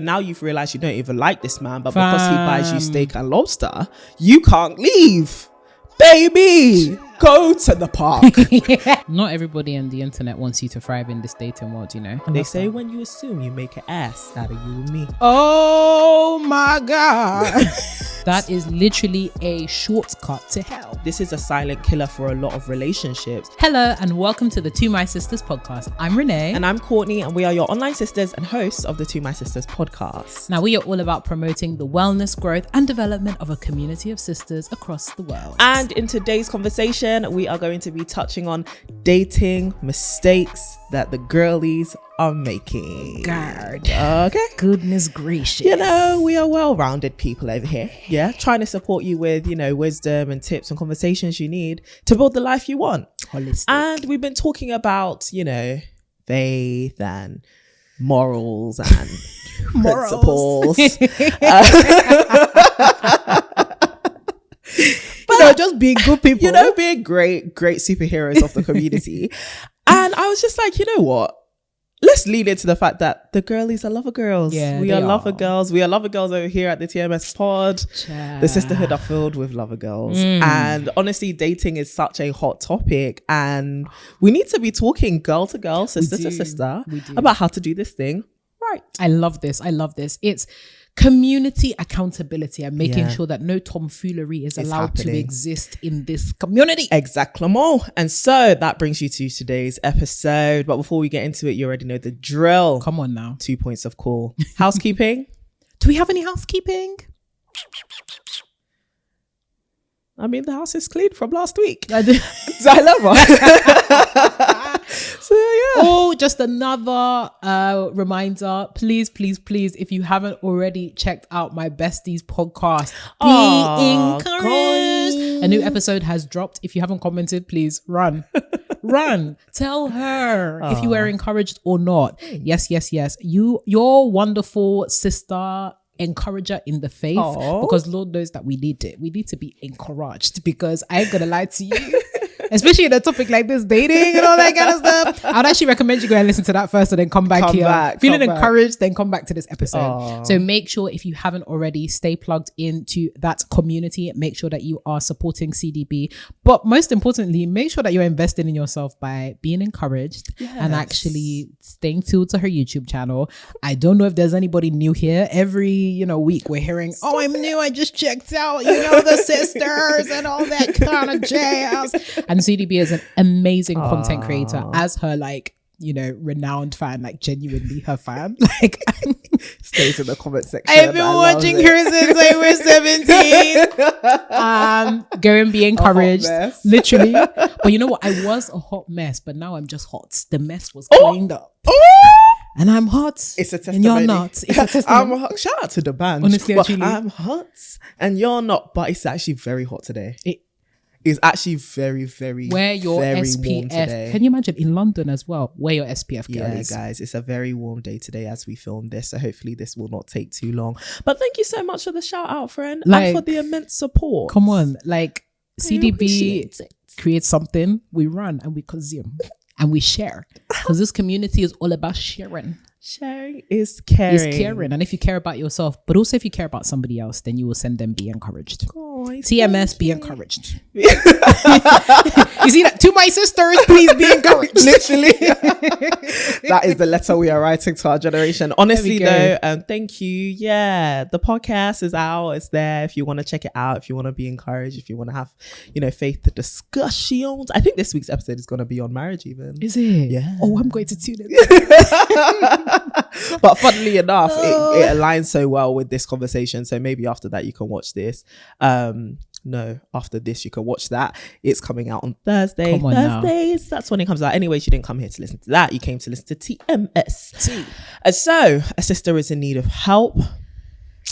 Now you've realized you don't even like this man, but because he buys you steak and lobster, you can't leave. Baby, go to the park. Not everybody on the internet wants you to thrive in this dating world, you know. They say when you assume, you make an ass out of you and me. Oh my God. That is literally a shortcut to hell. This is a silent killer for a lot of relationships. Hello and welcome to the To My Sisters podcast. I'm Renee. And I'm Courtney, and we are your online sisters and hosts of the To My Sisters podcast. Now we are all about promoting the wellness, growth and development of a community of sisters across the world. And in today's conversation, we are going to be touching on dating mistakes that the girlies are making. God. Okay. Goodness gracious. You know, we are well-rounded people over here. Yeah. Trying to support you with, you know, wisdom and tips and conversations you need to build the life you want. Holistic. And we've been talking about, you know, faith and morals and principles. But just being good people. You know, being great superheroes of the community. And I was just like, you know what? Let's lean into the fact that the girlies are lover girls. Yeah, we are lover girls. We are lover girls over here at the TMS pod. The Sisterhood are filled with lover girls. And honestly, dating is such a hot topic. And we need to be talking girl to girl, sister to sister about how to do this thing right. I love this. It's community accountability and making sure that no tomfoolery is allowed to exist in this community. Exactly. And so that brings you to today's episode. But before we get into it, you already know the drill. Come on now. 2 points of call. Housekeeping. Do we have any housekeeping? I mean, the house is clean from last week. I do. So I love her. So yeah. Oh, just another reminder. Please, if you haven't already checked out my besties podcast, be encouraged. A new episode has dropped. If you haven't commented, please run. Tell her if you were encouraged or not. Yes. Your wonderful sister encourager in the faith. Because Lord knows that we need it. We need to be encouraged, because I ain't gonna lie to you. Especially in a topic like this, dating and all that kind of stuff. I'd actually recommend you go and listen to that first and then come back here. Feeling encouraged, then come back to this episode. So make sure, if you haven't already, stay plugged into that community. Make sure that you are supporting CDB. But most importantly, make sure that you're investing in yourself by being encouraged and actually staying tuned to her YouTube channel. I don't know if there's anybody new here. Every, week we're hearing, I'm new, I just checked out, the sisters and all that kind of jazz. And CDB is an amazing content creator, as her renowned fan, genuinely her fan. Stays in the comment section. I've been watching her since I was 17. Go and be encouraged. Literally. But you know what? I was a hot mess, but now I'm just hot. The mess was cleaned up. And I'm hot. It's a testimony. And you're not. It's a testimony. I'm hot. Shout out to the band. Honestly, actually. I'm hot and you're not, but it's actually very hot today. It's actually very, very, wear your very SPF. warm today. Can you imagine in London as well? Wear your SPF, girlies. Yeah, guys, it's a very warm day today as we film this. So hopefully this will not take too long. But thank you so much for the shout out, friend. And for the immense support. Come on. CDB creates something, we run and we consume and we share. Because this community is all about sharing. Sharing is caring. And if you care about yourself, but also if you care about somebody else, then you will send them be encouraged. Oh, TMS, be encouraged. You see that? To my sisters, please be encouraged. Literally. That is the letter we are writing to our generation. Honestly though, thank you. Yeah, the podcast is out. It's there if you want to check it out, if you want to be encouraged, if you want to have, faith discussions. I think this week's episode is going to be on marriage even. Is it? Yeah. Oh, I'm going to tune in. But funnily enough, it aligns so well with this conversation. So maybe after that you can watch this. After this you can watch that. It's coming out on Thursday. Thursdays, that's when it comes out. Anyways, you didn't come here to listen to that. You came to listen to TMS. And so a sister is in need of help.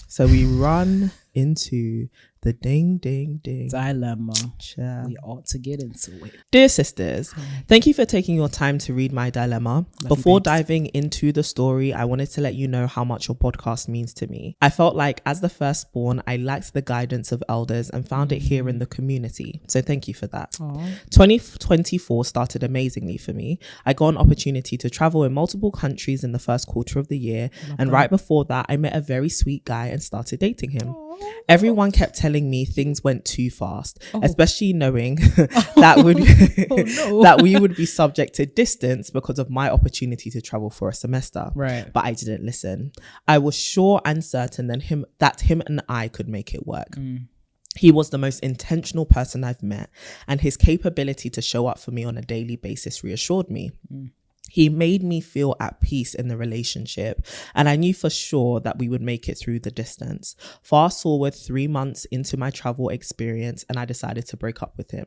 So we run into The ding, ding, ding. Dilemma. Sure. We ought to get into it. Dear sisters, thank you for taking your time to read my dilemma. Before diving into the story, I wanted to let you know how much your podcast means to me. I felt like as the firstborn, I lacked the guidance of elders and found it here in the community. So thank you for that. 2024 started amazingly for me. I got an opportunity to travel in multiple countries in the first quarter of the year. And right before that, I met a very sweet guy and started dating him. Everyone kept telling me things went too fast, especially knowing that we would be subject to distance because of my opportunity to travel for a semester. Right. But I didn't listen. I was sure and certain that him and I could make it work. He was the most intentional person I've met, and his capability to show up for me on a daily basis reassured me. He made me feel at peace in the relationship, and I knew for sure that we would make it through the distance. Fast forward 3 months into my travel experience, and I decided to break up with him.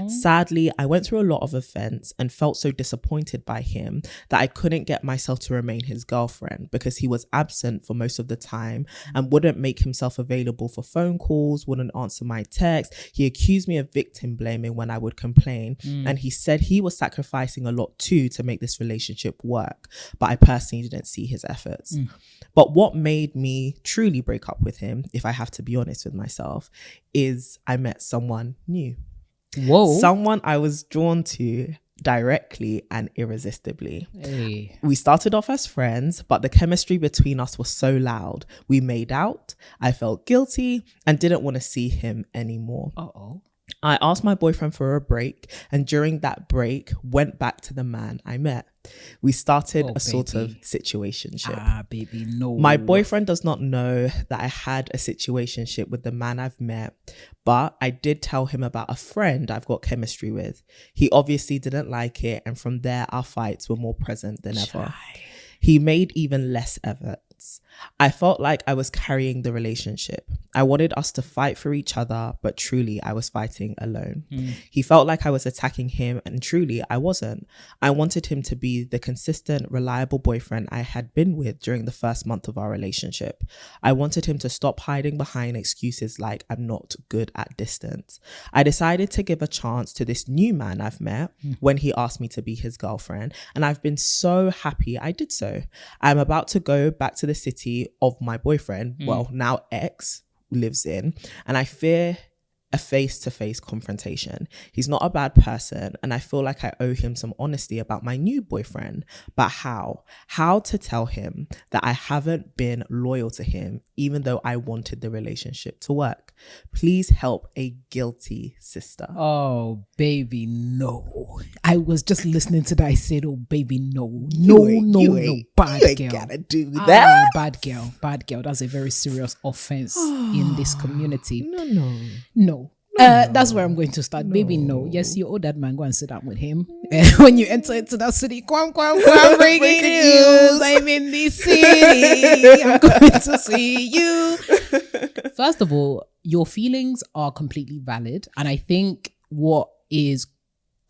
Sadly, I went through a lot of offense and felt so disappointed by him that I couldn't get myself to remain his girlfriend because he was absent for most of the time and wouldn't make himself available for phone calls, wouldn't answer my texts. He accused me of victim blaming when I would complain, and he said he was sacrificing a lot too to make this relationship work, but I personally didn't see his efforts. But what made me truly break up with him, if I have to be honest with myself, is I met someone new. Someone I was drawn to directly and irresistibly. We started off as friends, but the chemistry between us was so loud. We made out, I felt guilty and didn't want to see him anymore. I asked my boyfriend for a break, and during that break went back to the man I met. We started a sort of situationship. Baby, no. My boyfriend does not know that I had a situationship with the man I've met, but I did tell him about a friend I've got chemistry with. He obviously didn't like it, and from there our fights were more present than ever. He made even less efforts. I felt like I was carrying the relationship. I wanted us to fight for each other, but truly I was fighting alone. He felt like I was attacking him, and truly I wasn't. I wanted him to be the consistent, reliable boyfriend I had been with during the first month of our relationship. I wanted him to stop hiding behind excuses like I'm not good at distance. I decided to give a chance to this new man I've met when he asked me to be his girlfriend, and I've been so happy I did so. I'm about to go back to the city of my boyfriend, well, now ex, lives in, and I fear a face-to-face confrontation. He's not a bad person, and I feel like I owe him some honesty about my new boyfriend. But how to tell him that I haven't been loyal to him even though I wanted the relationship to work? Please help a guilty sister. Oh baby, no. I was just listening to that. I said, oh baby, no. Bad girl. Gotta do that. Bad girl. That's a very serious offense in this community. No. That's where I'm going to start. Baby, no. Yes, you owe that man. Go and sit down with him. When you enter into that city, quam, breaking news. I'm in the city. I'm going to see you. First of all, your feelings are completely valid. And I think what is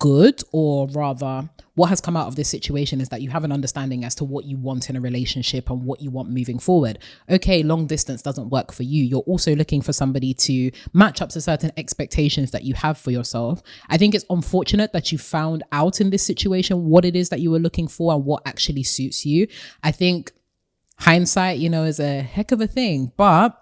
good, or rather what has come out of this situation, is that you have an understanding as to what you want in a relationship and what you want moving forward. Okay, long distance doesn't work for you. You're also looking for somebody to match up to certain expectations that you have for yourself. I think it's unfortunate that you found out in this situation what it is that you were looking for and what actually suits you. I think hindsight, is a heck of a thing, but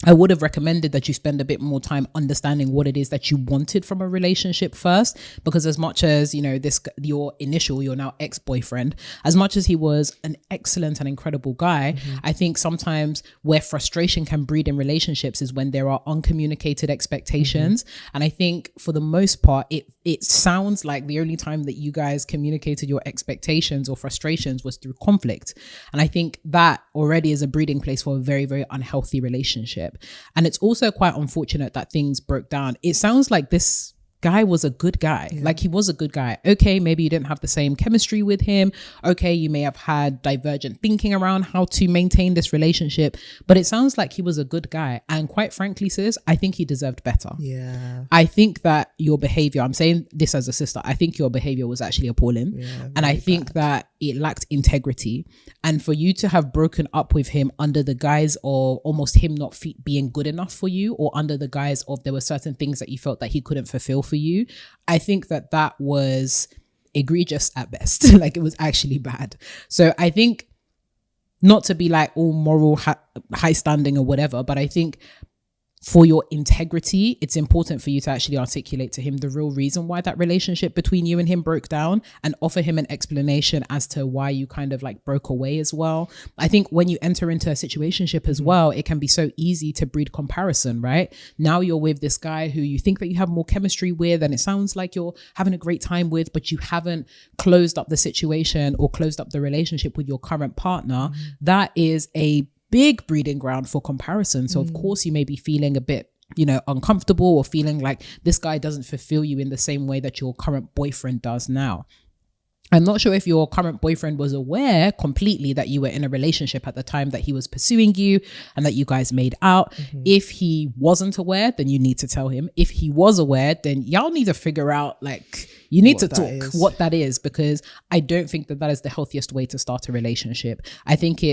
I would have recommended that you spend a bit more time understanding what it is that you wanted from a relationship first, because as much as, your now ex-boyfriend, as much as he was an excellent and incredible guy, I think sometimes where frustration can breed in relationships is when there are uncommunicated expectations. And I think for the most part, it sounds like the only time that you guys communicated your expectations or frustrations was through conflict. And I think that already is a breeding place for a very, very unhealthy relationship. And it's also quite unfortunate that things broke down. It sounds like this guy was a good guy. Yeah. Like, he was a good guy. Okay, maybe you didn't have the same chemistry with him. Okay, you may have had divergent thinking around how to maintain this relationship, but it sounds like he was a good guy. And quite frankly, sis, I think he deserved better. Yeah. I think that your behavior, I'm saying this as a sister, I think your behavior was actually appalling. Yeah, and I think that it lacked integrity. And for you to have broken up with him under the guise of almost him not being good enough for you, or under the guise of there were certain things that you felt that he couldn't fulfill for you, I think that was egregious at best. Like, it was actually bad. So I think, not to be like all moral high standing or whatever, but I think for your integrity, it's important for you to actually articulate to him the real reason why that relationship between you and him broke down, and offer him an explanation as to why you kind of like broke away as well. I think when you enter into a situationship as well, it can be so easy to breed comparison, right? Now you're with this guy who you think that you have more chemistry with, and it sounds like you're having a great time with, but you haven't closed up the situation or closed up the relationship with your current partner. That is a big breeding ground for comparison. So of course you may be feeling a bit, uncomfortable, or feeling like this guy doesn't fulfill you in the same way that your current boyfriend does now. I'm not sure if your current boyfriend was aware completely that you were in a relationship at the time that he was pursuing you and that you guys made out. If he wasn't aware, then you need to tell him. If he was aware, then y'all need to figure out, like, you need to talk what that is, because I don't think that is the healthiest way to start a relationship. I think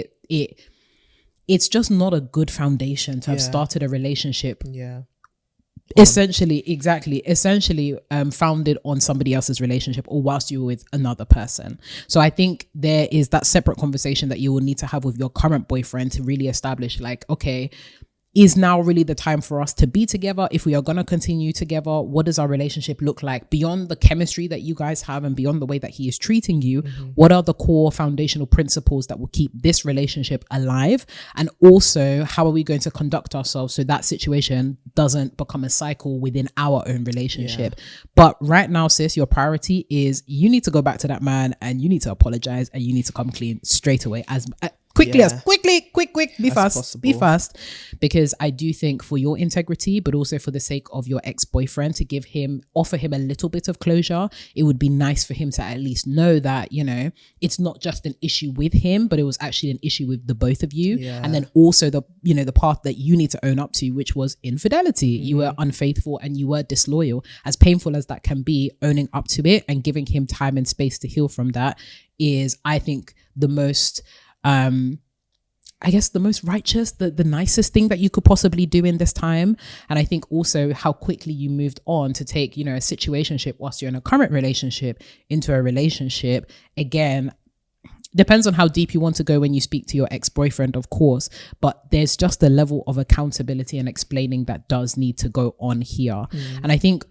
it's just not a good foundation to have started a relationship. Essentially founded on somebody else's relationship, or whilst you were with another person. So I think there is that separate conversation that you will need to have with your current boyfriend to really establish, like, okay, is now really the time for us to be together? If we are going to continue together, what does our relationship look like beyond the chemistry that you guys have and beyond the way that he is treating you? What are the core foundational principles that will keep this relationship alive? And also, how are we going to conduct ourselves so that situation doesn't become a cycle within our own relationship? But right now, sis, your priority is you need to go back to that man, and you need to apologize, and you need to come clean straight away, as quick, be fast, because I do think for your integrity, but also for the sake of your ex-boyfriend, to offer him a little bit of closure, it would be nice for him to at least know that, it's not just an issue with him, but it was actually an issue with the both of you. And then also the part that you need to own up to, which was infidelity. You were unfaithful and you were disloyal. As painful as that can be, owning up to it and giving him time and space to heal from that is, I think, the most the most righteous, the nicest thing that you could possibly do in this time. And I think also how quickly you moved on to take, a situationship whilst you're in a current relationship into a relationship. Again, depends on how deep you want to go when you speak to your ex-boyfriend, of course, but there's just a level of accountability and explaining that does need to go on here. And I think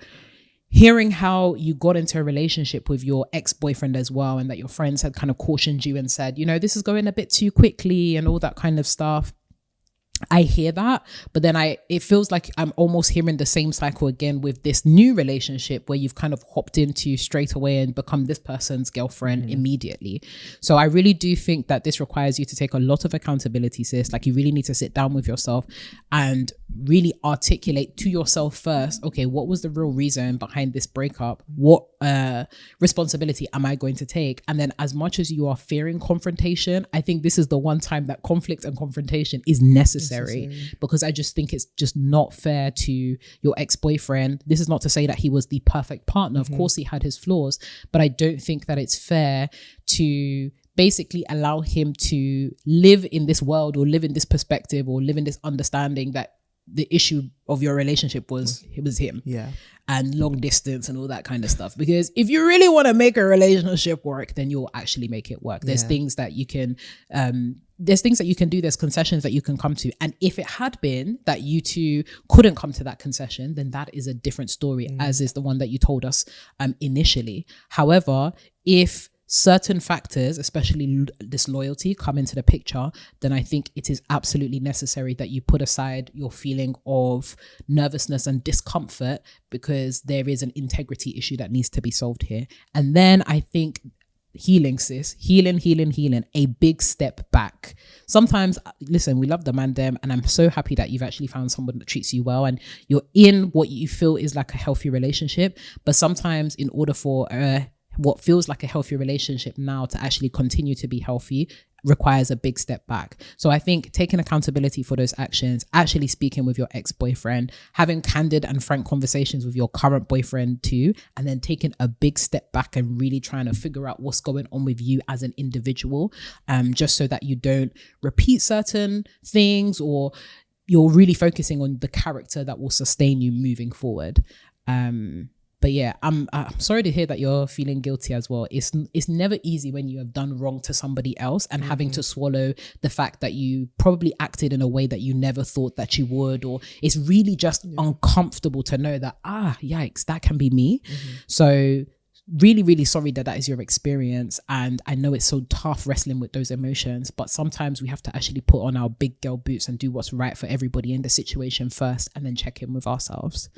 hearing how you got into a relationship with your ex-boyfriend as well, and that your friends had kind of cautioned you and said, this is going a bit too quickly and all that kind of stuff. I hear that, but then it feels like I'm almost hearing the same cycle again with this new relationship where you've kind of hopped into straight away and become this person's girlfriend immediately. So I really do think that this requires you to take a lot of accountability, sis. Like, you really need to sit down with yourself and really articulate to yourself first, okay, what was the real reason behind this breakup? What responsibility am I going to take? And then, as much as you are fearing confrontation, I think this is the one time that conflict and confrontation is necessary. Because I just think it's just not fair to your ex-boyfriend. This is not to say that he was the perfect partner. Of course he had his flaws, but I don't think that it's fair to basically allow him to live in this world, or live in this perspective, or live in this understanding that the issue of your relationship was him and long distance and all that kind of stuff. Because if you really want to make a relationship work, then you'll actually make it work. There's things that you can do, there's concessions that you can come to. And if it had been that you two couldn't come to that concession, then that is a different story, as is the one that you told us initially. However, if certain factors, especially disloyalty, come into the picture, then I think it is absolutely necessary that you put aside your feeling of nervousness and discomfort, because there is an integrity issue that needs to be solved here. And then I think healing, sis, healing, a big step back. Sometimes, listen, we love the man them, and I'm so happy that you've actually found someone that treats you well and you're in what you feel is like a healthy relationship. But sometimes, in order for what feels like a healthy relationship now to actually continue to be healthy, requires a big step back. So I think taking accountability for those actions, actually speaking with your ex-boyfriend, having candid and frank conversations with your current boyfriend too, and then taking a big step back and really trying to figure out what's going on with you as an individual, just so that you don't repeat certain things, or you're really focusing on the character that will sustain you moving forward. But yeah, I'm sorry to hear that you're feeling guilty as well. It's never easy when you have done wrong to somebody else and having to swallow the fact that you probably acted in a way that you never thought that you would, or it's really just uncomfortable to know that, yikes, that can be me. So really, really sorry that is your experience. And I know it's so tough wrestling with those emotions, but sometimes we have to actually put on our big girl boots and do what's right for everybody in the situation first, and then check in with ourselves.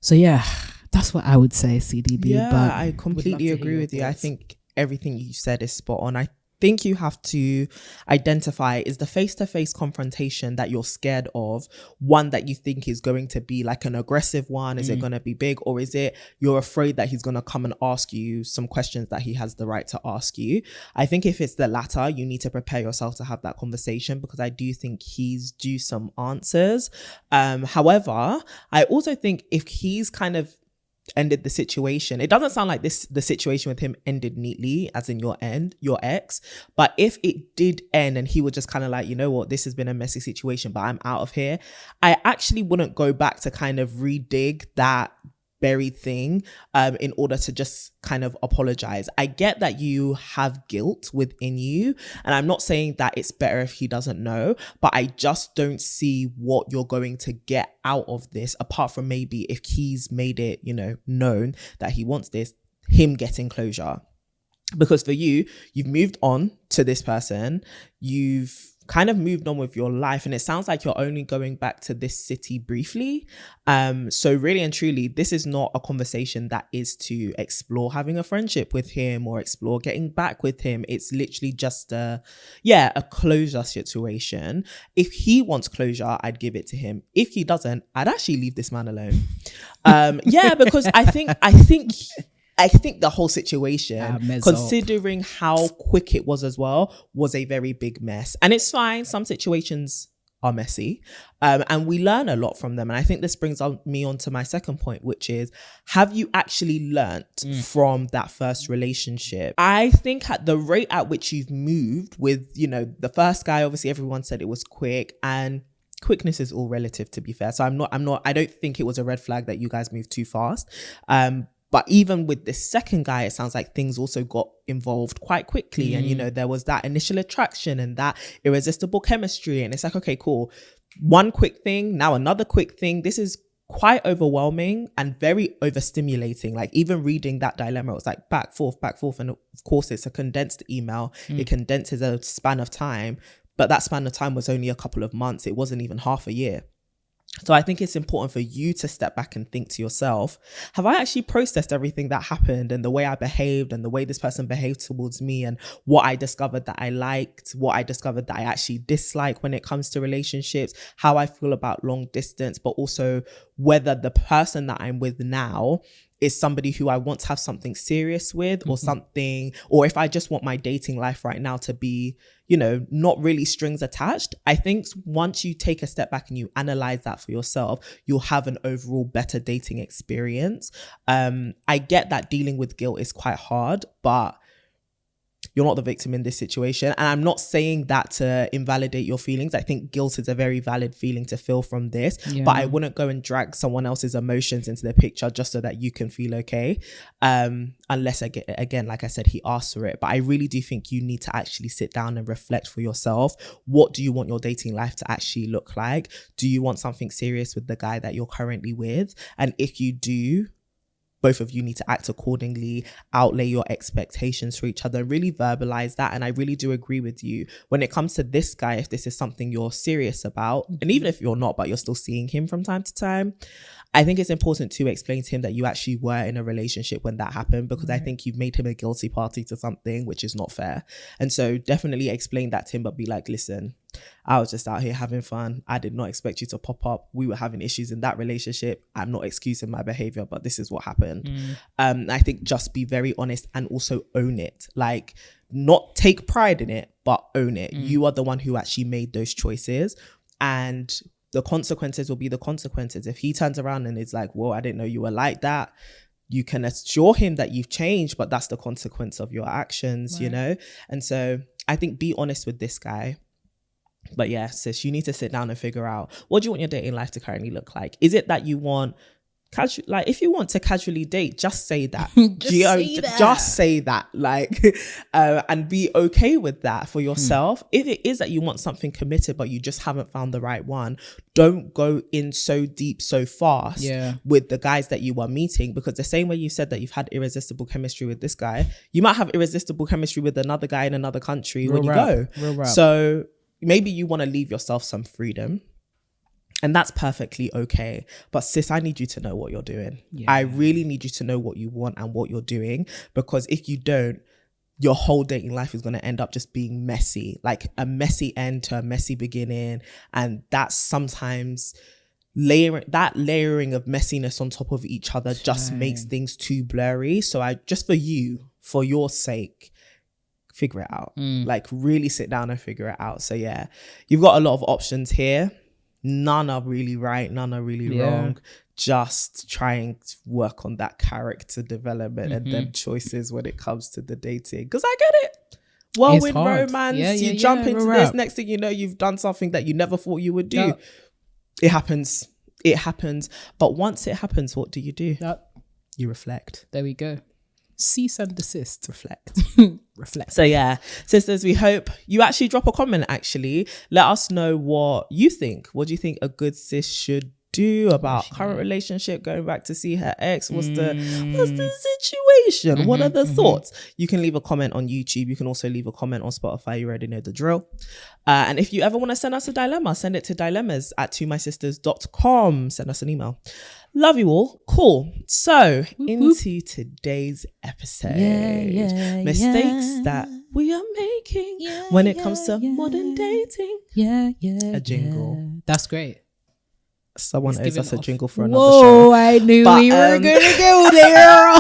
So yeah, that's what I would say, CDB. Yeah, but I completely agree with you. I think everything you said is spot on. I think you have to identify, is the face-to-face confrontation that you're scared of one that you think is going to be like an aggressive one? Is it going to be big, or is it you're afraid that he's going to come and ask you some questions that he has the right to ask you? I think if it's the latter, you need to prepare yourself to have that conversation, because I do think he's due some answers. However, I also think if he's kind of ended the situation, it doesn't sound like the situation with him ended neatly, as in your ex, but if it did end and he was just kind of like, you know what, this has been a messy situation, but I'm out of here, I actually wouldn't go back to kind of redig that buried thing in order to just kind of apologize. I get that you have guilt within you, and I'm not saying that it's better if he doesn't know, but I just don't see what you're going to get out of this, apart from maybe if he's made it, known that he wants this, him getting closure. Because for you, you've moved on to this person, you've kind of moved on with your life, and it sounds like you're only going back to this city briefly. So really and truly, this is not a conversation that is to explore having a friendship with him or explore getting back with him. It's literally just a closure situation. If he wants closure, I'd give it to him. If he doesn't, I'd actually leave this man alone. Because I think the whole situation, considering how quick it was as well, was a very big mess. And it's fine. Some situations are messy, and we learn a lot from them. And I think this brings me on to my second point, which is, have you actually learnt from that first relationship? I think at the rate at which you've moved with, the first guy, obviously everyone said it was quick, and quickness is all relative, to be fair. So I don't think it was a red flag that you guys moved too fast. But even with this second guy, it sounds like things also got involved quite quickly. And, there was that initial attraction and that irresistible chemistry. And it's like, okay, cool. One quick thing, now another quick thing. This is quite overwhelming and very overstimulating. Like, even reading that dilemma, it was like back, forth. And of course, it's a condensed email. It condenses a span of time. But that span of time was only a couple of months. It wasn't even half a year. So I think it's important for you to step back and think to yourself, have I actually processed everything that happened, and the way I behaved and the way this person behaved towards me, and what I discovered that I liked, what I discovered that I actually dislike when it comes to relationships, how I feel about long distance, but also whether the person that I'm with now is somebody who I want to have something serious with, or something, or if I just want my dating life right now to be, not really strings attached. I think once you take a step back and you analyze that for yourself, you'll have an overall better dating experience. I get that dealing with guilt is quite hard, but you're not the victim in this situation. And I'm not saying that to invalidate your feelings. I think guilt is a very valid feeling to feel from this, but I wouldn't go and drag someone else's emotions into the picture just so that you can feel okay. Unless, again, like I said, he asked for it. But I really do think you need to actually sit down and reflect for yourself. What do you want your dating life to actually look like? Do you want something serious with the guy that you're currently with? And if you do, both of you need to act accordingly, outlay your expectations for each other, really verbalize that. And I really do agree with you. When it comes to this guy, if this is something you're serious about, and even if you're not, but you're still seeing him from time to time, I think it's important to explain to him that you actually were in a relationship when that happened, because I think you've made him a guilty party to something, which is not fair. And so definitely explain that to him, but be like, listen, I was just out here having fun. I did not expect you to pop up. We were having issues in that relationship. I'm not excusing my behavior, but this is what happened. I think just be very honest and also own it. Like, not take pride in it, but own it. You are the one who actually made those choices, and the consequences will be the consequences. If he turns around and is like, whoa, I didn't know you were like that, you can assure him that you've changed, but that's the consequence of your actions, you know? And so I think be honest with this guy. But yeah, sis, you need to sit down and figure out, what do you want your dating life to currently look like? Is it that you want casual, like, if you want to casually date, just say that. Just say that, like, and be okay with that for yourself. If it is that you want something committed, but you just haven't found the right one, don't go in so deep so fast with the guys that you are meeting, because the same way you said that you've had irresistible chemistry with this guy, you might have irresistible chemistry with another guy in another country when you go. So maybe you want to leave yourself some freedom. And that's perfectly okay. But sis, I need you to know what you're doing. I really need you to know what you want and what you're doing. Because if you don't, your whole dating life is going to end up just being messy. Like a messy end to a messy beginning. And that's sometimes layering of messiness on top of each other just makes things too blurry. So for your sake, figure it out. Like, really sit down and figure it out. So yeah, you've got a lot of options here. None are really right, none are really wrong. Just trying to work on that character development and them choices when it comes to the dating. Because I get it. Whirlwind romance, you jump into this, next thing you know, you've done something that you never thought you would do. It happens. But once it happens, what do? You reflect. There we go. Cease and desist. Reflect. So yeah, sisters, we hope you actually drop a comment. Actually, let us know what you think. What do you think a good sis should do about current relationship, going back to see her ex? What's the situation? What are the thoughts? You can leave a comment on YouTube. You can also leave a comment on Spotify. You already know the drill. And if you ever want to send us a dilemma, send it to dilemmas@twomysisters.com. Send us an email. Love you all. Cool. So into today's episode. Mistakes that we are making when it comes to modern dating. A jingle. That's great. Someone owes us a jingle for another show. I knew we were gonna go there.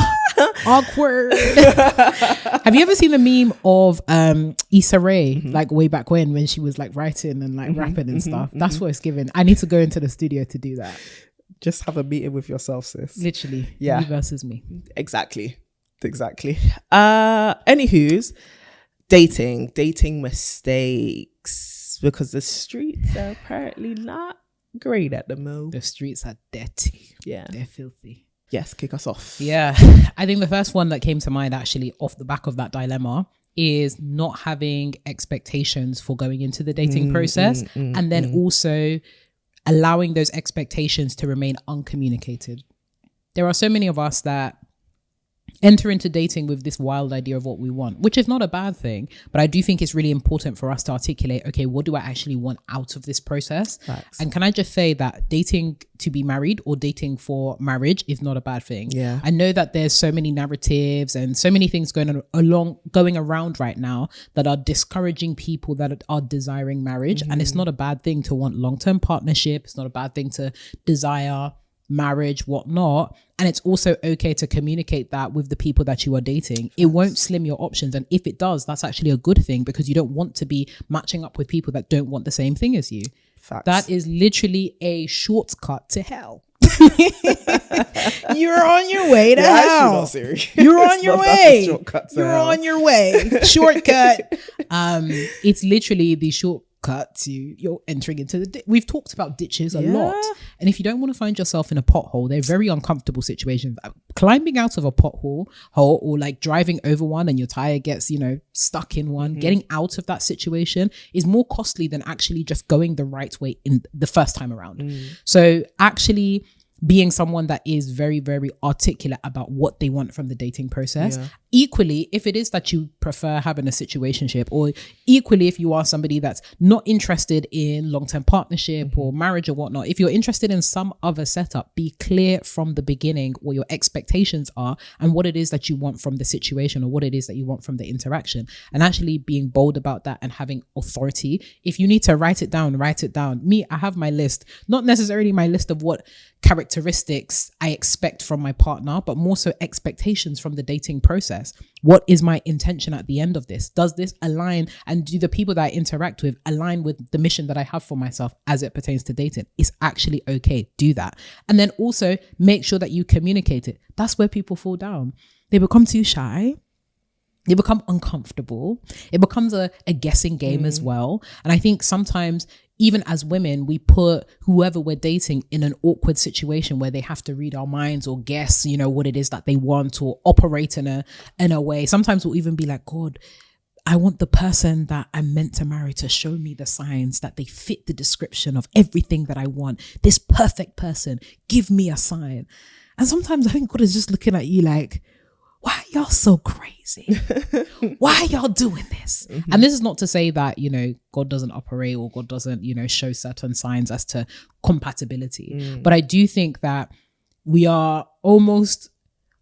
Awkward. Have you ever seen the meme of Issa Rae, like way back when she was like writing and like rapping and stuff? That's what it's given. I need to go into the studio to do that. Just have a meeting with yourself, sis. Literally. Yeah. You versus me. Exactly. Anywho's dating mistakes, because the streets are apparently not great at the moment. The streets are dirty. Yeah. They're filthy. Yes, kick us off. Yeah. I think the first one that came to mind actually off the back of that dilemma is not having expectations for going into the dating process, and then also allowing those expectations to remain uncommunicated. There are so many of us that enter into dating with this wild idea of what we want, which is not a bad thing, but I do think it's really important for us to articulate, okay, what do I actually want out of this process? Facts. And can I just say that dating to be married or dating for marriage is not a bad thing. Yeah. I know that there's so many narratives and so many things going around right now that are discouraging people that are desiring marriage. And it's not a bad thing to want long-term partnership. It's not a bad thing to desire marriage, whatnot. And it's also okay to communicate that with the people that you are dating. It won't slim your options. And if it does, that's actually a good thing, because you don't want to be matching up with people that don't want the same thing as you. Facts. That is literally a shortcut to hell. You're on your way to hell. You're on your way. You're on your way. Shortcut. It's literally the shortcut to you're entering into the we've talked about ditches a lot, and if you don't want to find yourself in a pothole, they're very uncomfortable situations. Climbing out of a pothole or like driving over one and your tire gets stuck in one, getting out of that situation is more costly than actually just going the right way in the first time around. So actually being someone that is very, very articulate about what they want from the dating process. Yeah. Equally, if it is that you prefer having a situationship, or equally if you are somebody that's not interested in long-term partnership or marriage or whatnot, if you're interested in some other setup, be clear from the beginning what your expectations are and what it is that you want from the situation or what it is that you want from the interaction, and actually being bold about that and having authority. If you need to write it down, write it down. Me, I have my list, not necessarily my list of what characteristics I expect from my partner, but more so expectations from the dating process. What is my intention at the end of this? Does this align, and do the people that I interact with align with the mission that I have for myself as it pertains to dating? It's actually okay. Do that. And then also make sure that you communicate it. That's where people fall down. They become too shy. They become uncomfortable. It becomes a guessing game as well. And I think sometimes, even as women, we put whoever we're dating in an awkward situation where they have to read our minds or guess, what it is that they want, or operate in a way. Sometimes we'll even be like, God, I want the person that I'm meant to marry to show me the signs that they fit the description of everything that I want. This perfect person, give me a sign. And sometimes I think God is just looking at you like, why are y'all so crazy? Why are y'all doing this? And this is not to say that, God doesn't operate or God doesn't, show certain signs as to compatibility. But I do think that we are almost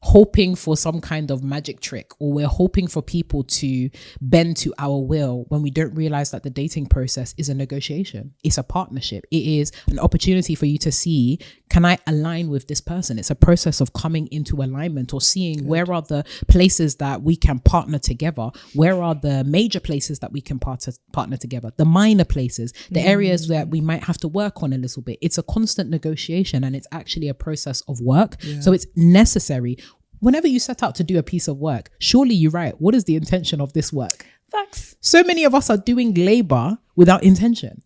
hoping for some kind of magic trick, or we're hoping for people to bend to our will, when we don't realize that the dating process is a negotiation. It's a partnership. It is an opportunity for you to see, can I align with this person? It's a process of coming into alignment, or seeing where are the places that we can partner together? Where are the major places that we can partner together? The minor places, the areas that we might have to work on a little bit. It's a constant negotiation, and it's actually a process of work. So it's necessary. Whenever you set out to do a piece of work, surely you write, what is the intention of this work? Facts. So many of us are doing labor without intention.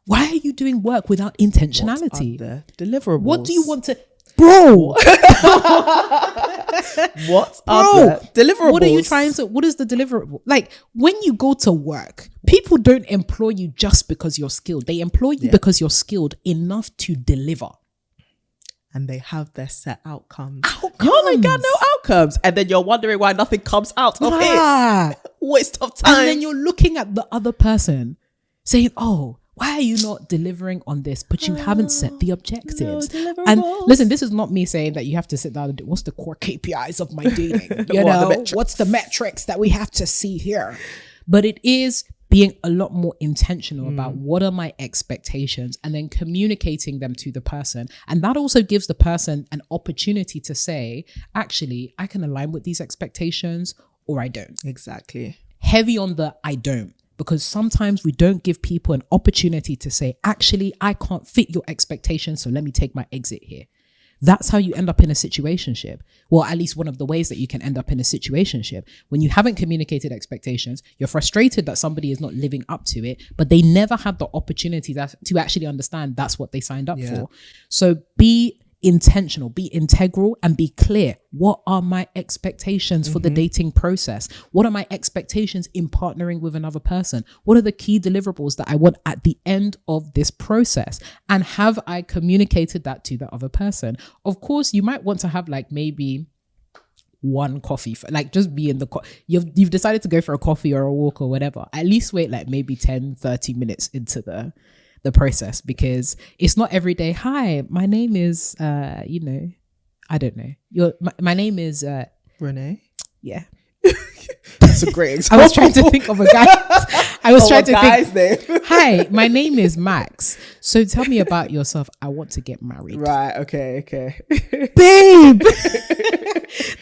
Why are you doing work without intentionality? What are the deliverables? What do you want to... Bro! What are the deliverables? What are you trying to... What is the deliverable? Like, when you go to work, people don't employ you just because you're skilled. They employ you because you're skilled enough to deliver. And they have their set outcomes. Oh my God, no outcomes. And then you're wondering why nothing comes out of it. Waste of time. And then you're looking at the other person saying, oh, why are you not delivering on this? But you haven't set the objectives. No and listen, this is not me saying that you have to sit down and do, what's the core KPIs of my dating? What's the metrics that we have to see here? But it is being a lot more intentional about what are my expectations, and then communicating them to the person. And that also gives the person an opportunity to say, actually, I can align with these expectations, or I don't. Exactly. Heavy on the I don't, because sometimes we don't give people an opportunity to say, actually, I can't fit your expectations, so let me take my exit here. That's how you end up in a situationship. Well, at least one of the ways that you can end up in a situationship. When you haven't communicated expectations, you're frustrated that somebody is not living up to it, but they never had the opportunity to actually understand that's what they signed up for. So be intentional, be integral, and be clear. What are my expectations for the dating process? What are my expectations in partnering with another person? What are the key deliverables that I want at the end of this process? And have I communicated that to the other person? Of course, you might want to have like maybe one coffee, like just be in the you've decided to go for a coffee or a walk or whatever. At least wait like maybe 10-30 minutes into the process, because it's not every day. Hi, my name is I don't know. My name is Renee. Yeah. That's a great example. I was trying to think of a guy. Name. Hi, my name is Max. So tell me about yourself. I want to get married. Right. Okay. Babe.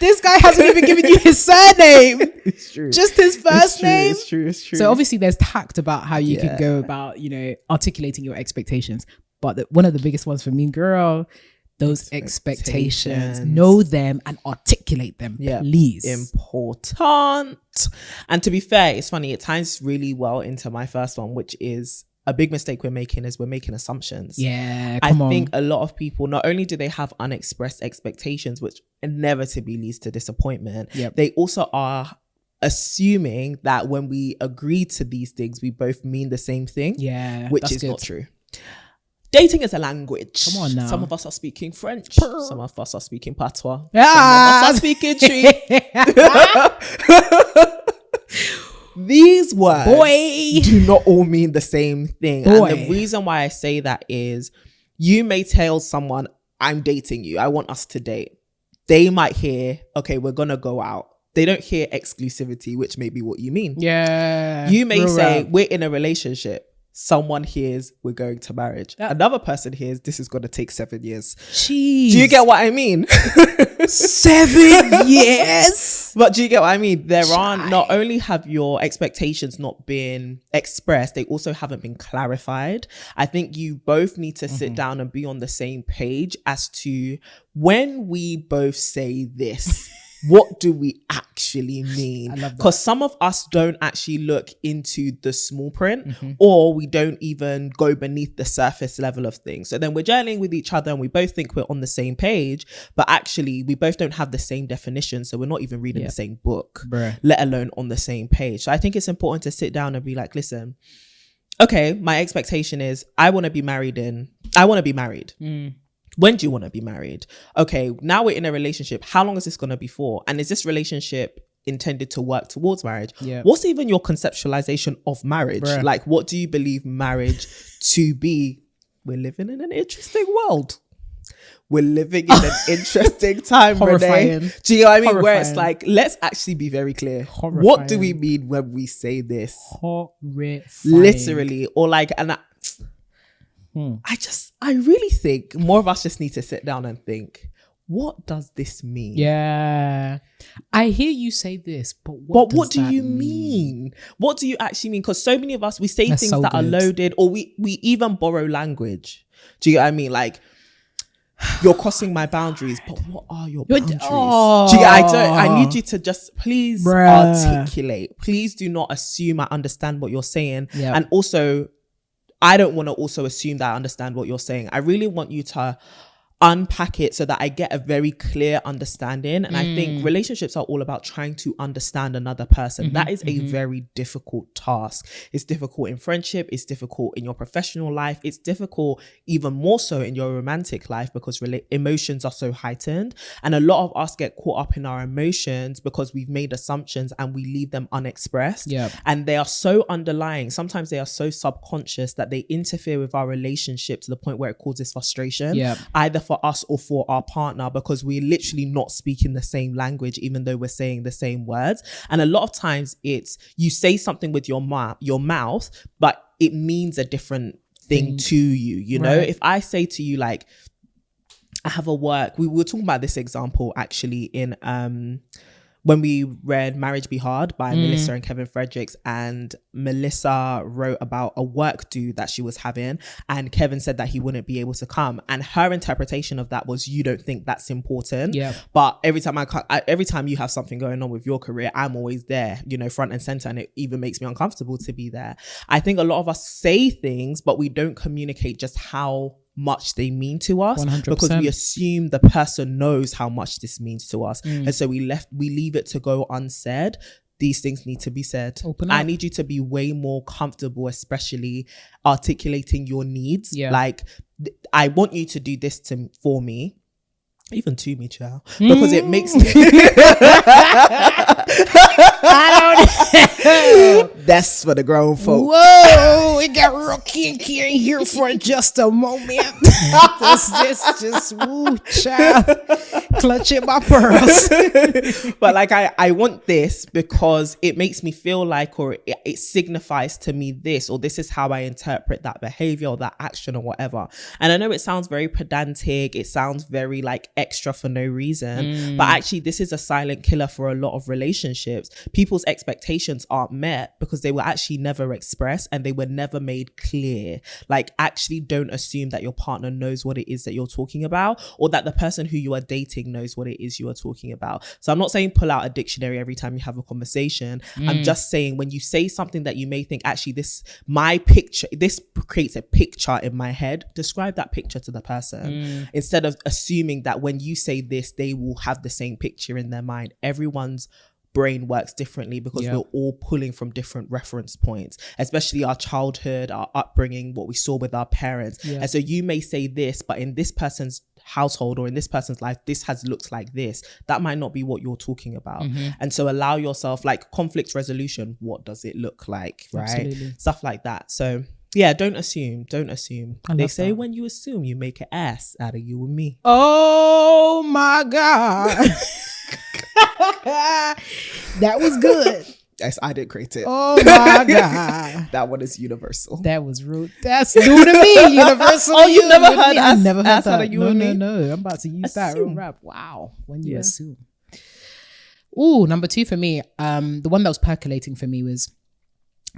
This guy hasn't even given you his surname. It's true. Just his first name. It's true. So obviously there's tact about how you can go about, articulating your expectations. But one of the biggest ones for me, girl, those expectations, know them and articulate them, please. Important. And to be fair, it's funny, it ties really well into my first one, which is a big mistake we're making assumptions. Yeah, I think a lot of people, not only do they have unexpressed expectations, which inevitably leads to disappointment, they also are assuming that when we agree to these things, we both mean the same thing, which is not true. dating is a language. Come on now. Some of us are speaking French. Some of us are speaking patois. Ah. Some of us are speaking Tree. These words do not all mean the same thing. And the reason why I say that is you may tell someone, I'm dating you. I want us to date. They might hear, okay, we're going to go out. They don't hear exclusivity, which may be what you mean. Yeah. You may say, we're in a relationship. Someone hears, we're going to marriage. Another person hears, this is going to take 7 years. Jeez. Do you get what I mean? 7 years? But do you get what I mean? Not only have your expectations not been expressed, they also haven't been clarified. I think you both need to sit down and be on the same page as to when we both say this. What do we actually mean? Because some of us don't actually look into the small print, or we don't even go beneath the surface level of things. So then we're journaling with each other and we both think we're on the same page, but actually we both don't have the same definition. So we're not even reading the same book, let alone on the same page. So I think it's important to sit down and be like, listen, okay, my expectation is I want to be married. When do you want to be married? Okay, now we're in a relationship. How long is this going to be for? And is this relationship intended to work towards marriage? Yeah. What's even your conceptualization of marriage? Like, what do you believe marriage to be? We're living in an interesting world. We're living in an interesting time, Renee. Do you know what I mean? Horrifying. Where it's like, let's actually be very clear. Horrifying. What do we mean when we say this? Horrifying. Literally. Or like, I really think more of us just need to sit down and think, what does this mean? Yeah. I hear you say this, but what do you mean? What do you actually mean? Because so many of us, we say things that are loaded, or we even borrow language. Do you get what I mean? Like, you're crossing my boundaries, but what are your boundaries? I need you to just please articulate. Please do not assume I understand what you're saying. Yep. And also, I don't want to also assume that I understand what you're saying. I really want you to unpack it so that I get a very clear understanding. And I think relationships are all about trying to understand another person. That is a very difficult task. It's difficult in friendship. It's difficult in your professional life. It's difficult even more so in your romantic life because emotions are so heightened. And a lot of us get caught up in our emotions because we've made assumptions and we leave them unexpressed. Yep. And they are so underlying. Sometimes they are so subconscious that they interfere with our relationship to the point where it causes frustration. Yep. Either for us or for our partner, because we're literally not speaking the same language, even though we're saying the same words. And a lot of times it's, you say something with your mouth, but it means a different thing to you, you know? If I say to you, like, I have a work, we were talking about this example actually in, when we read Marriage Be Hard by Melissa and Kevin Fredericks, and Melissa wrote about a work due that she was having, and Kevin said that he wouldn't be able to come, and her interpretation of that was, you don't think that's important. Yeah. But every time you have something going on with your career, I'm always there, you know, front and center, and it even makes me uncomfortable to be there. I think a lot of us say things, but we don't communicate just how much they mean to us 100%. Because we assume the person knows how much this means to us, and so we leave it to go unsaid. These things need to be said. I need you to be way more comfortable, especially articulating your needs. Like, I want you to do this for me, even to me, child, because it makes me that's for the grown folk. Whoa, it got real kinky in here for just a moment. this just woo, child, clutching my pearls. But like, I want this because it makes me feel like, or it signifies to me this, or this is how I interpret that behavior or that action or whatever. And I know it sounds very pedantic, it sounds very like extra for no reason, but actually this is a silent killer for a lot of relationships. People's expectations aren't met because they were actually never expressed and they were never made clear. Like, actually don't assume that your partner knows what it is that you're talking about, or that the person who you are dating knows what it is you are talking about. So I'm not saying pull out a dictionary every time you have a conversation. I'm just saying, when you say something that you may think, actually this creates a picture in my head, describe that picture to the person instead of assuming that when you say this, they will have the same picture in their mind. Everyone's brain works differently because we're all pulling from different reference points, especially our childhood, our upbringing, what we saw with our parents. And so you may say this, but in this person's household or in this person's life, this has looked like this. That might not be what you're talking about. And so allow yourself, like conflict resolution, what does it look like, right? Absolutely. Stuff like that. So yeah, don't assume. They say when you assume, you make an ass out of you and me. Oh my God. That was good. Yes, I didn't create it. Oh my God. That one is universal. That was rude. That's new to me. Universal. Oh, you never heard I us? never heard that. You and me? No. I'm about to use that real rap. Wow. When you Yeah. assume. Ooh, number 2 for me. The one that was percolating for me was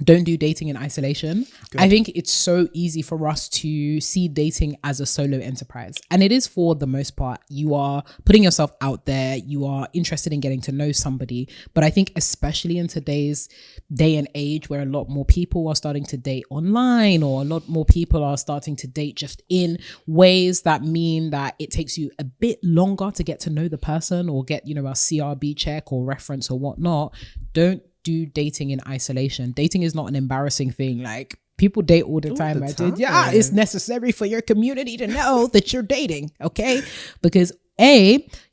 don't do dating in isolation. Good. I think it's so easy for us to see dating as a solo enterprise. And it is for the most part. You are putting yourself out there. You are interested in getting to know somebody. But I think especially in today's day and age where a lot more people are starting to date online, or a lot more people are starting to date just in ways that mean that it takes you a bit longer to get to know the person or get, a CRB check or reference or whatnot. Don't do dating in isolation. Dating is not an embarrassing thing. Like, people date all the time. Yeah, it's necessary for your community to know that you're dating, okay? Because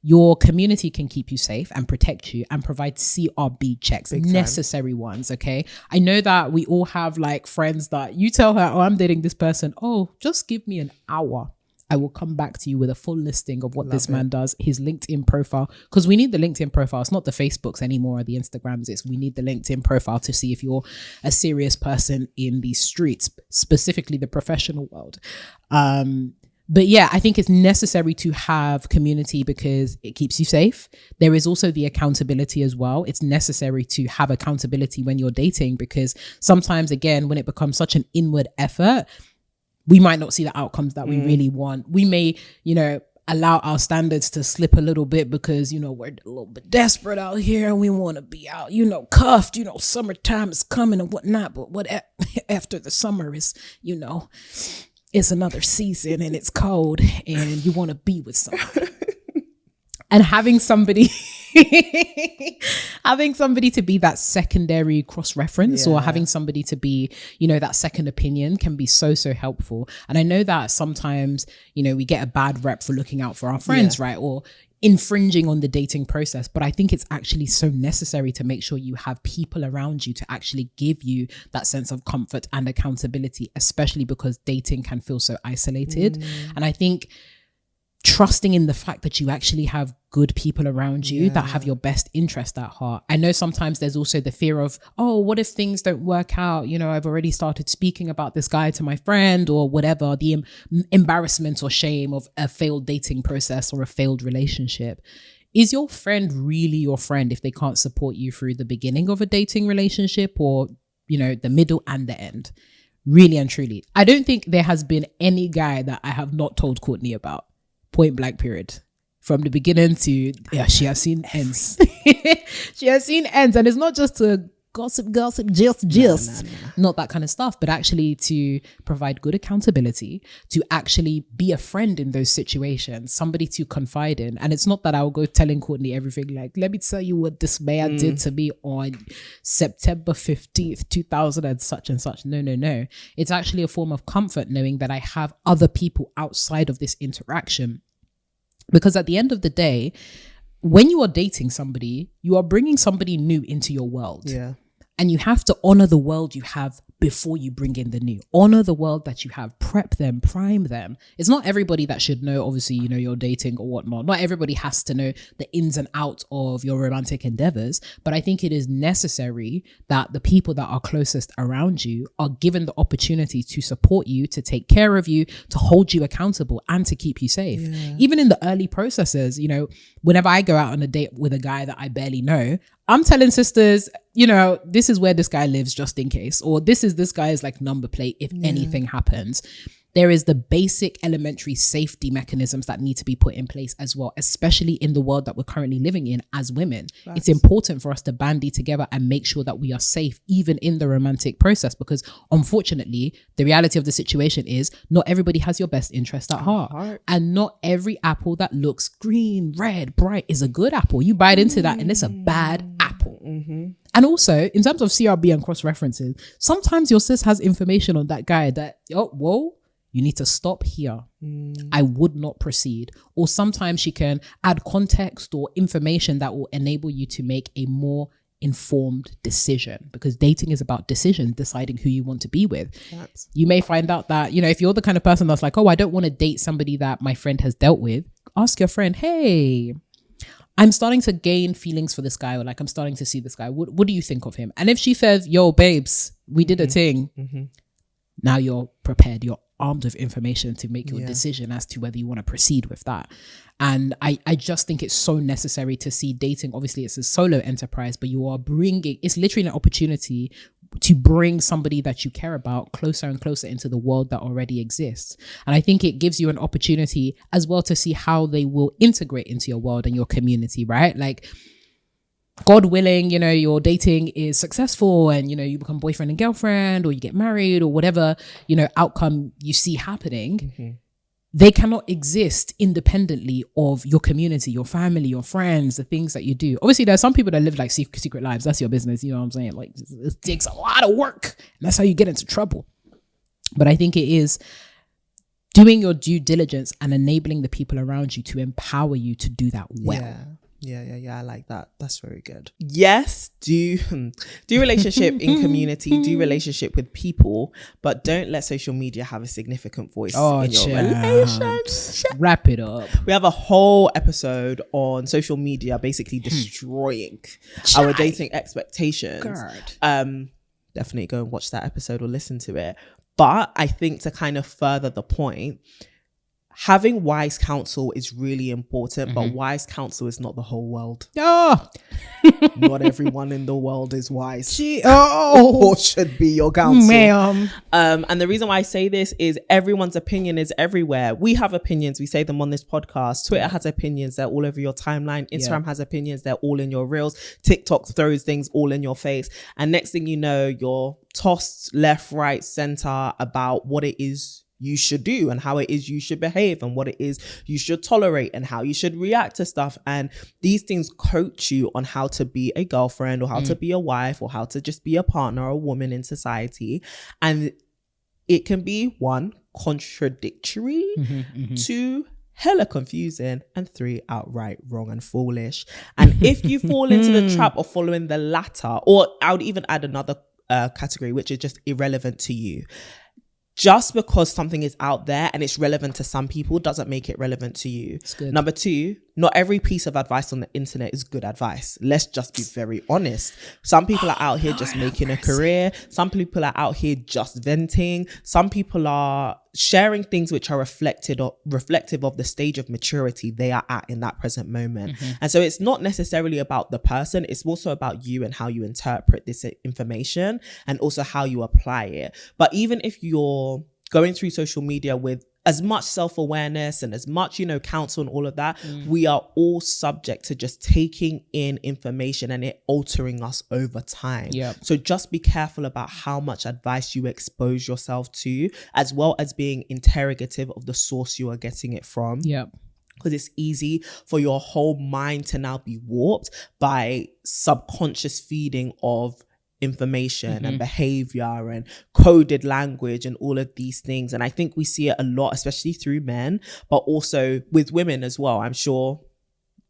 your community can keep you safe and protect you and provide CRB checks, necessary ones, okay? I know that we all have like friends that you tell her, oh, I'm dating this person. Oh, just give me an hour. I will come back to you with a full listing of what this man does, his LinkedIn profile, because we need the LinkedIn profile. It's not the Facebooks anymore or the Instagrams. We need the LinkedIn profile to see if you're a serious person in these streets, specifically the professional world. But yeah, I think it's necessary to have community because it keeps you safe. There is also the accountability as well. It's necessary to have accountability when you're dating because sometimes, again, when it becomes such an inward effort, we might not see the outcomes that we really want. We may, allow our standards to slip a little bit because, we're a little bit desperate out here and we want to be out, cuffed, summertime is coming and whatnot. But what after the summer is, it's another season and it's cold and you want to be with somebody. And having somebody to be that secondary cross-reference or having somebody to be, that second opinion can be so, so helpful. And I know that sometimes, we get a bad rep for looking out for our friends, right? Or infringing on the dating process. But I think it's actually so necessary to make sure you have people around you to actually give you that sense of comfort and accountability, especially because dating can feel so isolated. And I think trusting in the fact that you actually have good people around you that have your best interest at heart. I know sometimes there's also the fear of, oh, what if things don't work out? I've already started speaking about this guy to my friend or whatever, the embarrassment or shame of a failed dating process or a failed relationship. Is your friend really your friend if they can't support you through the beginning of a dating relationship or, the middle and the end? Really and truly. I don't think there has been any guy that I have not told Courtney about. Point blank period. From the beginning to she has seen ends. She has seen ends, and it's not just to gossip, gist, not that kind of stuff, but actually to provide good accountability, to actually be a friend in those situations, somebody to confide in. And it's not that I'll go telling Courtney everything like, let me tell you what this man did to me on September 15th, 2000 and such and such. No. It's actually a form of comfort knowing that I have other people outside of this interaction. Because at the end of the day, when you are dating somebody, you are bringing somebody new into your world. Yeah. And you have to honor the world you have before you bring in the new. Honor the world that you have. Prep them, prime them. It's not everybody that should know, obviously, you're dating or whatnot. Not everybody has to know the ins and outs of your romantic endeavors. But I think it is necessary that the people that are closest around you are given the opportunity to support you, to take care of you, to hold you accountable and to keep you safe. Yeah. Even in the early processes, whenever I go out on a date with a guy that I barely know, I'm telling sisters, this is where this guy lives just in case, or this guy's like number plate if anything happens. There is the basic elementary safety mechanisms that need to be put in place as well, especially in the world that we're currently living in as women. Right. It's important for us to bandy together and make sure that we are safe even in the romantic process, because unfortunately, the reality of the situation is not everybody has your best interest at heart. And not every apple that looks green, red, bright is a good apple. You bite into that and it's a bad apple. And also, in terms of CRB and cross references, sometimes your sis has information on that guy that, you need to stop here. I would not proceed. Or sometimes she can add context or information that will enable you to make a more informed decision, because dating is about decision, deciding who you want to be with. You may find out that, if you're the kind of person that's like, I don't want to date somebody that my friend has dealt with, ask your friend, hey, I'm starting to gain feelings for this guy, or like I'm starting to see this guy. What do you think of him? And if she says, yo, babes, we did a thing, now you're prepared. You're armed with information to make your decision as to whether you want to proceed with that. And I just think it's so necessary to see dating. Obviously, it's a solo enterprise, but you are it's literally an opportunity to bring somebody that you care about closer and closer into the world that already exists. And I think it gives you an opportunity as well to see how they will integrate into your world and your community, right? Like, God willing, your dating is successful and, you become boyfriend and girlfriend, or you get married, or whatever, outcome you see happening. They cannot exist independently of your community, your family, your friends, the things that you do. Obviously, there are some people that live like secret lives. That's your business. You know what I'm saying? Like, it takes a lot of work. And that's how you get into trouble. But I think it is doing your due diligence and enabling the people around you to empower you to do that well. Yeah, I like that. That's very good. Yes, do relationship in community, do relationship with people, but don't let social media have a significant voice in your relationship. Wrap it up. We have a whole episode on social media basically destroying our dating expectations. Definitely go and watch that episode or listen to it. But I think to kind of further the point, having wise counsel is really important, but wise counsel is not the whole world. Not everyone in the world is wise or should be your counsel. Ma'am. And the reason why I say this is everyone's opinion is everywhere. We have opinions. We say them on this podcast. Twitter has opinions. They're all over your timeline. Instagram has opinions. They're all in your reels. TikTok throws things all in your face. And next thing you know, you're tossed left, right, center about what it is you should do and how it is you should behave and what it is you should tolerate and how you should react to stuff. And these things coach you on how to be a girlfriend or how to be a wife or how to just be a partner or a woman in society. And it can be 1, contradictory, 2, hella confusing, and 3, outright wrong and foolish. And if you fall into the trap of following the latter, or I would even add another category, which is just irrelevant to you. Just because something is out there and it's relevant to some people doesn't make it relevant to you. Number 2, not every piece of advice on the internet is good advice. Let's just be very honest. Some people are out here just making a career. Some people are out here just venting. Some people are sharing things which are reflective of the stage of maturity they are at in that present moment. And so it's not necessarily about the person. It's also about you and how you interpret this information and also how you apply it. But even if you're going through social media with as much self-awareness and as much, counsel and all of that, we are all subject to just taking in information and it altering us over time. So just be careful about how much advice you expose yourself to, as well as being interrogative of the source you are getting it from. Because it's easy for your whole mind to now be warped by subconscious feeding of information and behavior and coded language and all of these things. And I think we see it a lot, especially through men, but also with women as well. I'm sure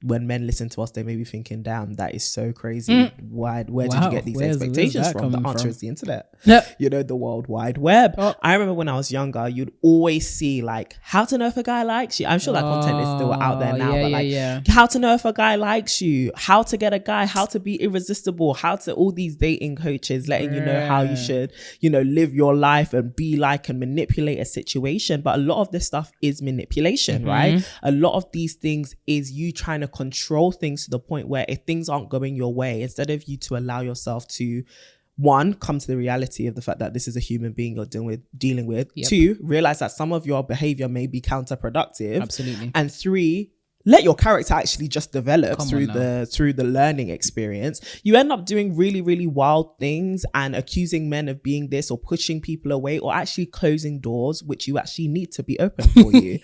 when men listen to us, they may be thinking, damn, that is so crazy. Where did you get these expectations from? The answer is the internet. The World Wide Web. I remember when I was younger, you'd always see like how to know if a guy likes you. I'm sure that content is still out there now, how to know if a guy likes you, how to get a guy, how to be irresistible, how to all these dating coaches letting you know how you should, live your life and be like and manipulate a situation. But a lot of this stuff is manipulation, right? A lot of these things is you trying to control things to the point where if things aren't going your way, instead of you to allow yourself to 1, come to the reality of the fact that this is a human being you're dealing with. 2, realize that some of your behavior may be counterproductive. Absolutely. And 3, let your character actually just develop through the learning experience. You end up doing really, really wild things and accusing men of being this or pushing people away or actually closing doors which you actually need to be open for you.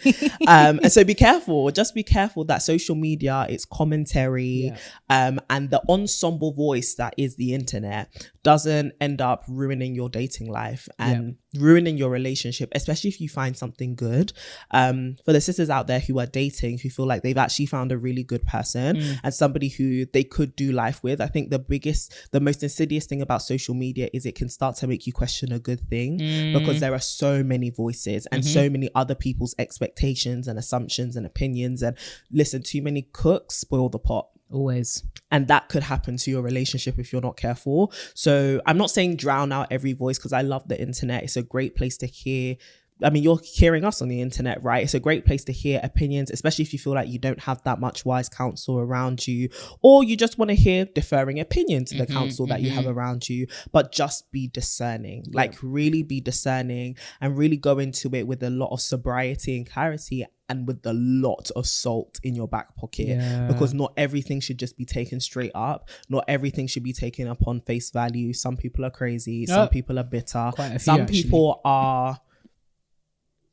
And so be careful that social media, its commentary, and the ensemble voice that is the internet doesn't end up ruining your dating life and ruining your relationship, especially if you find something good. For the sisters out there who are dating, who feel like they've actually found a really good person and somebody who they could do life with, I think the most insidious thing about social media is it can start to make you question a good thing because there are so many voices and so many other people's expectations and assumptions and opinions. And listen, too many cooks spoil the pot. Always. And that could happen to your relationship if you're not careful. So I'm not saying drown out every voice, because I love the internet. It's a great place to hear. I mean, you're hearing us on the internet, right? It's a great place to hear opinions, especially if you feel like you don't have that much wise counsel around you, or you just want to hear differing opinions to the counsel that you have around you. But just be discerning, like really be discerning, and really go into it with a lot of sobriety and clarity, and with a lot of salt in your back pocket, because not everything should just be taken straight up. Not everything should be taken up on face value. Some people are crazy. Some people are bitter. Some people are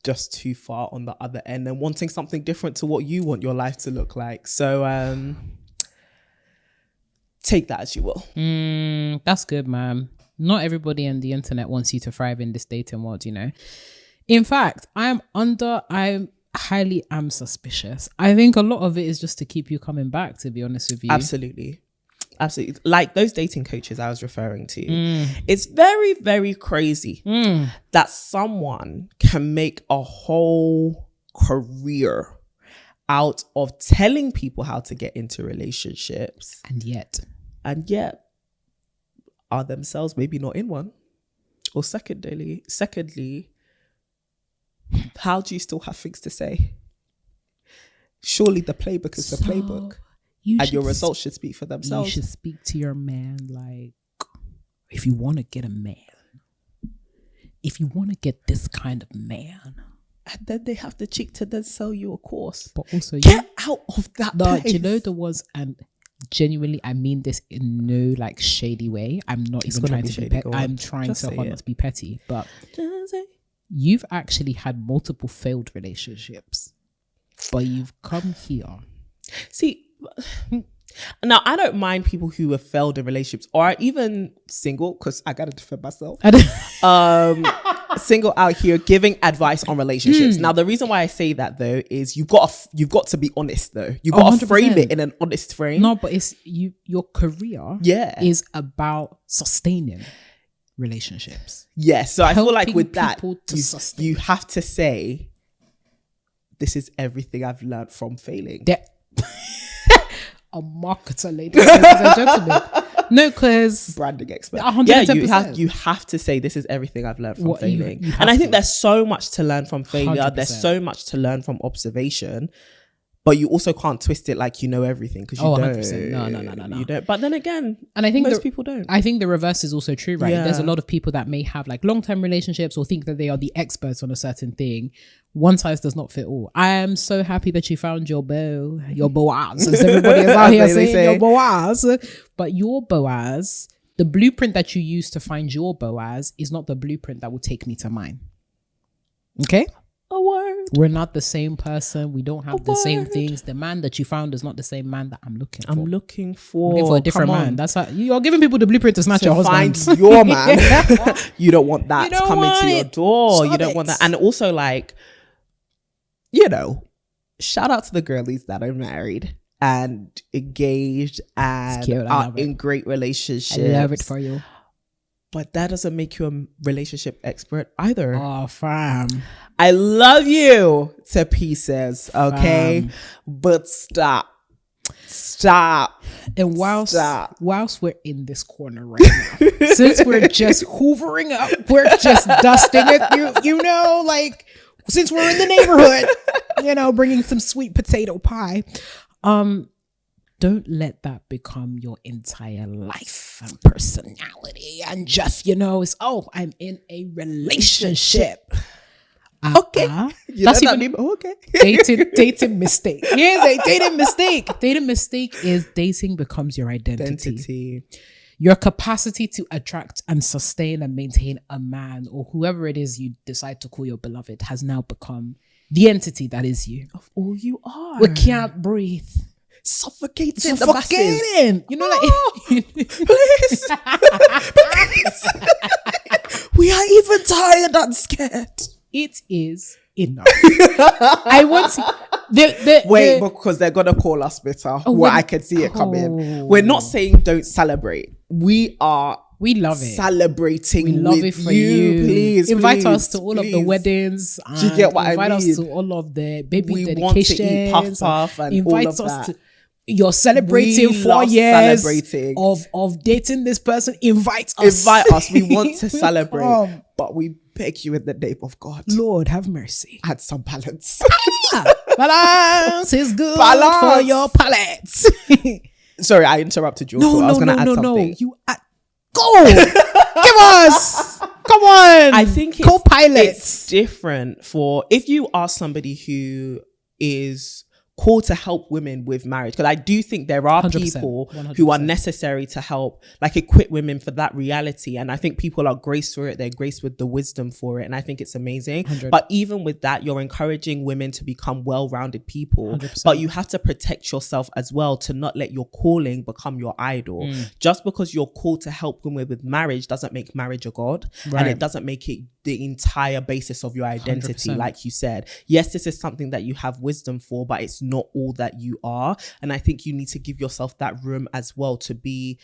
just too far on the other end and wanting something different to what you want your life to look like. So take that as you will. That's good, man. Not everybody on the internet wants you to thrive in this dating world, you know. In fact, I highly am suspicious. I think a lot of it is just to keep you coming back, to be honest with you. Absolutely. Like those dating coaches I was referring to. It's very, very crazy that someone can make a whole career out of telling people how to get into relationships. And yet are themselves maybe not in one. Or secondly, how do you still have things to say? Surely the playbook is the playbook. And your results should speak for themselves. You should speak to your man like, if you want to get a man, if you want to get this kind of man. And then they have the cheek to then sell you a course. But also, get out of that place. You know, there was, and genuinely, I mean this in no like shady way. I'm not even trying to be petty. I'm trying so hard not to be petty. But you've actually had multiple failed relationships. But you've come here. See, now I don't mind people who have failed in relationships or are even single, because I gotta defend myself. Single out here giving advice on relationships. Now the reason why I say that though is you've got to be honest though. You've got to frame it in an honest frame. No, but it's your career is about sustaining relationships. Yes, so I feel like with that you have to say, this is everything I've learned from failing. A marketer, ladies and gentlemen. No, because branding expert. 110%. Yeah, you have to say, this is everything I've learned from failing. And I think there's so much to learn from failure. 100%. There's so much to learn from observation. But you also can't twist it like you know everything, because you don't. 100%. No. You don't. But then again, and I think most people don't. I think the reverse is also true, right? Yeah. There's a lot of people that may have like long-term relationships or think that they are the experts on a certain thing. One size does not fit all. I am so happy that you found your Boaz, as everybody is out here saying your Boaz. But your Boaz, the blueprint that you use to find your Boaz is not the blueprint that will take me to mine. Okay? A word. We're not the same person. We don't have the same things. The man that you found is not the same man that I'm looking for. I'm looking for a different man. That's how you're giving people the blueprint to snatch your husband. Find your man. You don't want that to come into your door. You don't want that. And also, like, you know, shout out to the girlies that are married and engaged and are in great relationships. I love it for you. But that doesn't make you a relationship expert either. Oh, fam. I love you to pieces, okay? But stop. And whilst we're in this corner right now, since we're just hoovering up, we're just dusting it, you know, like, since we're in the neighborhood, you know, bringing some sweet potato pie. Don't let that become your entire life and personality and just, you know, it's, I'm in a relationship. Okay. That's even okay. dating mistake. Here's a dating mistake. Dating mistake is dating becomes your identity. Your capacity to attract and sustain and maintain a man or whoever it is you decide to call your beloved has now become the entity that is you. Of all you are. We can't breathe. Suffocating. You know, like please. We are even tired and scared. It is enough. I want to wait, because they're gonna call us bitter. I can see it coming. We're not saying don't celebrate. We love it. Celebrating. We love it for you. Please invite us to all of the weddings. Do you get what I mean? Invite us to all of the baby dedications. Want to eat puff and invite all of us that. To you're celebrating 4 years of dating this person. Invite us. We want to celebrate, but we beg you in the name of God, Lord, have mercy. Add some balance. Balance is good for your palates. Sorry, I interrupted you. I was going to add something. No. You go. Give us. Come on. I think it's different for if you are somebody who is called to help women with marriage, because I do think there are 100%, people 100%. who are necessary to help, like equip women for that reality, and I think people are graced for it. They're graced with the wisdom for it, and I think it's amazing. 100. But even with that, you're encouraging women to become well-rounded people. 100%. But you have to protect yourself as well to not let your calling become your idol. Just because you're called to help women with marriage doesn't make marriage a god, and it doesn't make it the entire basis of your identity. 100%. Like you said, yes, this is something that you have wisdom for, but it's not all that you are. And I think you need to give yourself that room as well to be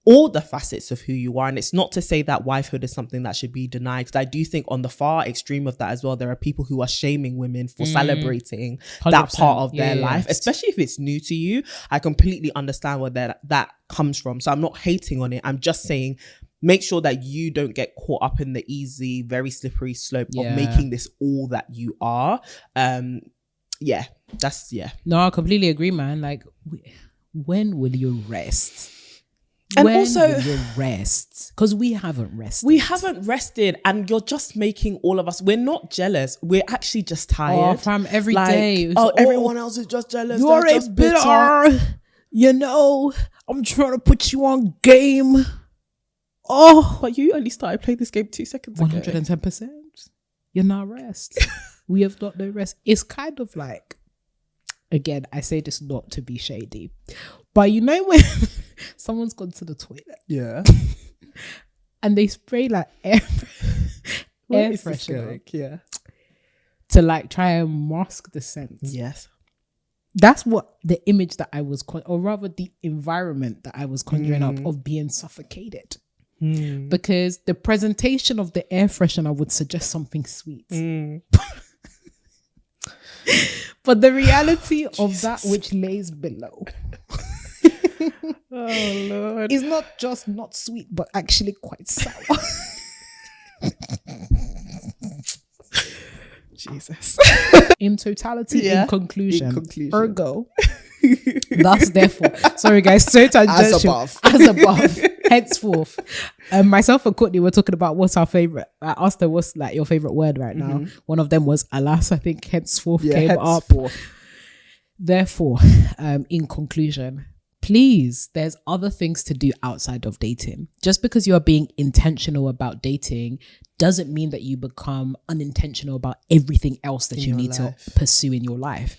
all the facets of who you are. And it's not to say that wifehood is something that should be denied, because I do think on the far extreme of that as well, there are people who are shaming women for celebrating that part of their life, especially if it's new to you. I completely understand where that comes from. So I'm not hating on it. I'm just saying, make sure that you don't get caught up in the easy, very slippery slope of making this all that you are. No, I completely agree, man. Like, when will you rest? And when also, will you rest? Because we haven't rested. We haven't rested, and you're just making all of us. We're not jealous. We're actually just tired. Oh, fam, every day. Everyone else is just jealous. You're a bitter. You know, I'm trying to put you on game. Oh, but you only started playing this game 2 seconds ago. 110%. You're not rest. We have got no rest. It's kind of like, again, I say this not to be shady, but you know when someone's gone to the toilet, and they spray like air freshener, to like try and mask the scent. Yes, that's what the image that I was, or rather the environment that I was conjuring up of being suffocated. Because the presentation of the air freshener would suggest something sweet. But the reality of that which lays below oh Lord, is not just not sweet, but actually quite sour. Jesus. In totality, in conclusion. Ergo. Thus, therefore. Sorry, guys. So tangential. As above. Henceforth. Myself and Courtney were talking about what's our favorite. I asked her what's like your favorite word right now. One of them was alas. I think henceforth came up. Therefore, in conclusion, please, there's other things to do outside of dating. Just because you are being intentional about dating doesn't mean that you become unintentional about everything else that you need to pursue in your life.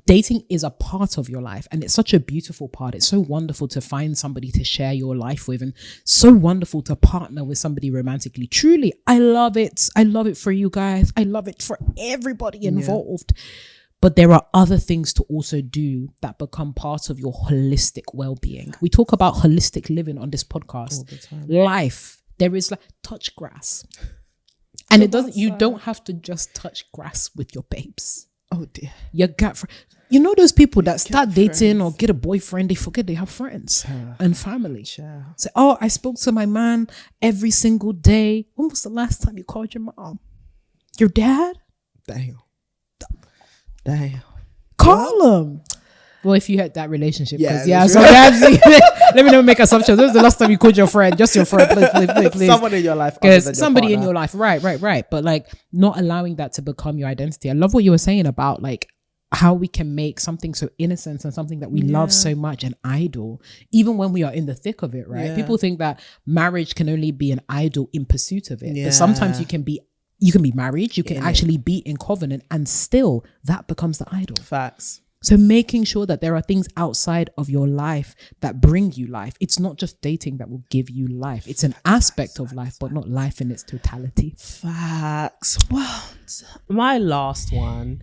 Dating is a part of your life, and it's such a beautiful part. It's so wonderful to find somebody to share your life with, and so wonderful to partner with somebody romantically. Truly, I love it. I love it for you guys. I love it for everybody involved. But there are other things to also do that become part of your holistic well-being. We talk about holistic living on this podcast. All the time. Life. There is like touch grass. And you don't have to just touch grass with your babes. Oh dear. You know those people that start dating or get a boyfriend, they forget they have friends and family. Say, I spoke to my man every single day. When was the last time you called your mom? Your dad? Damn. Call him. Well, if you had that relationship, sometimes Let me not make assumptions. When was the last time you called your friend? Just your friend, please. Someone in your life, because somebody in your life, right. But like, not allowing that to become your identity. I love what you were saying about like how we can make something so innocent and something that we love so much an idol, even when we are in the thick of it, right? Yeah. People think that marriage can only be an idol in pursuit of it, but sometimes you can be married, you can actually be in covenant, and still that becomes the idol. Facts. So making sure that there are things outside of your life that bring you life. It's not just dating that will give you life. It's an aspect of life, but not life in its totality. Facts. Well, my last one,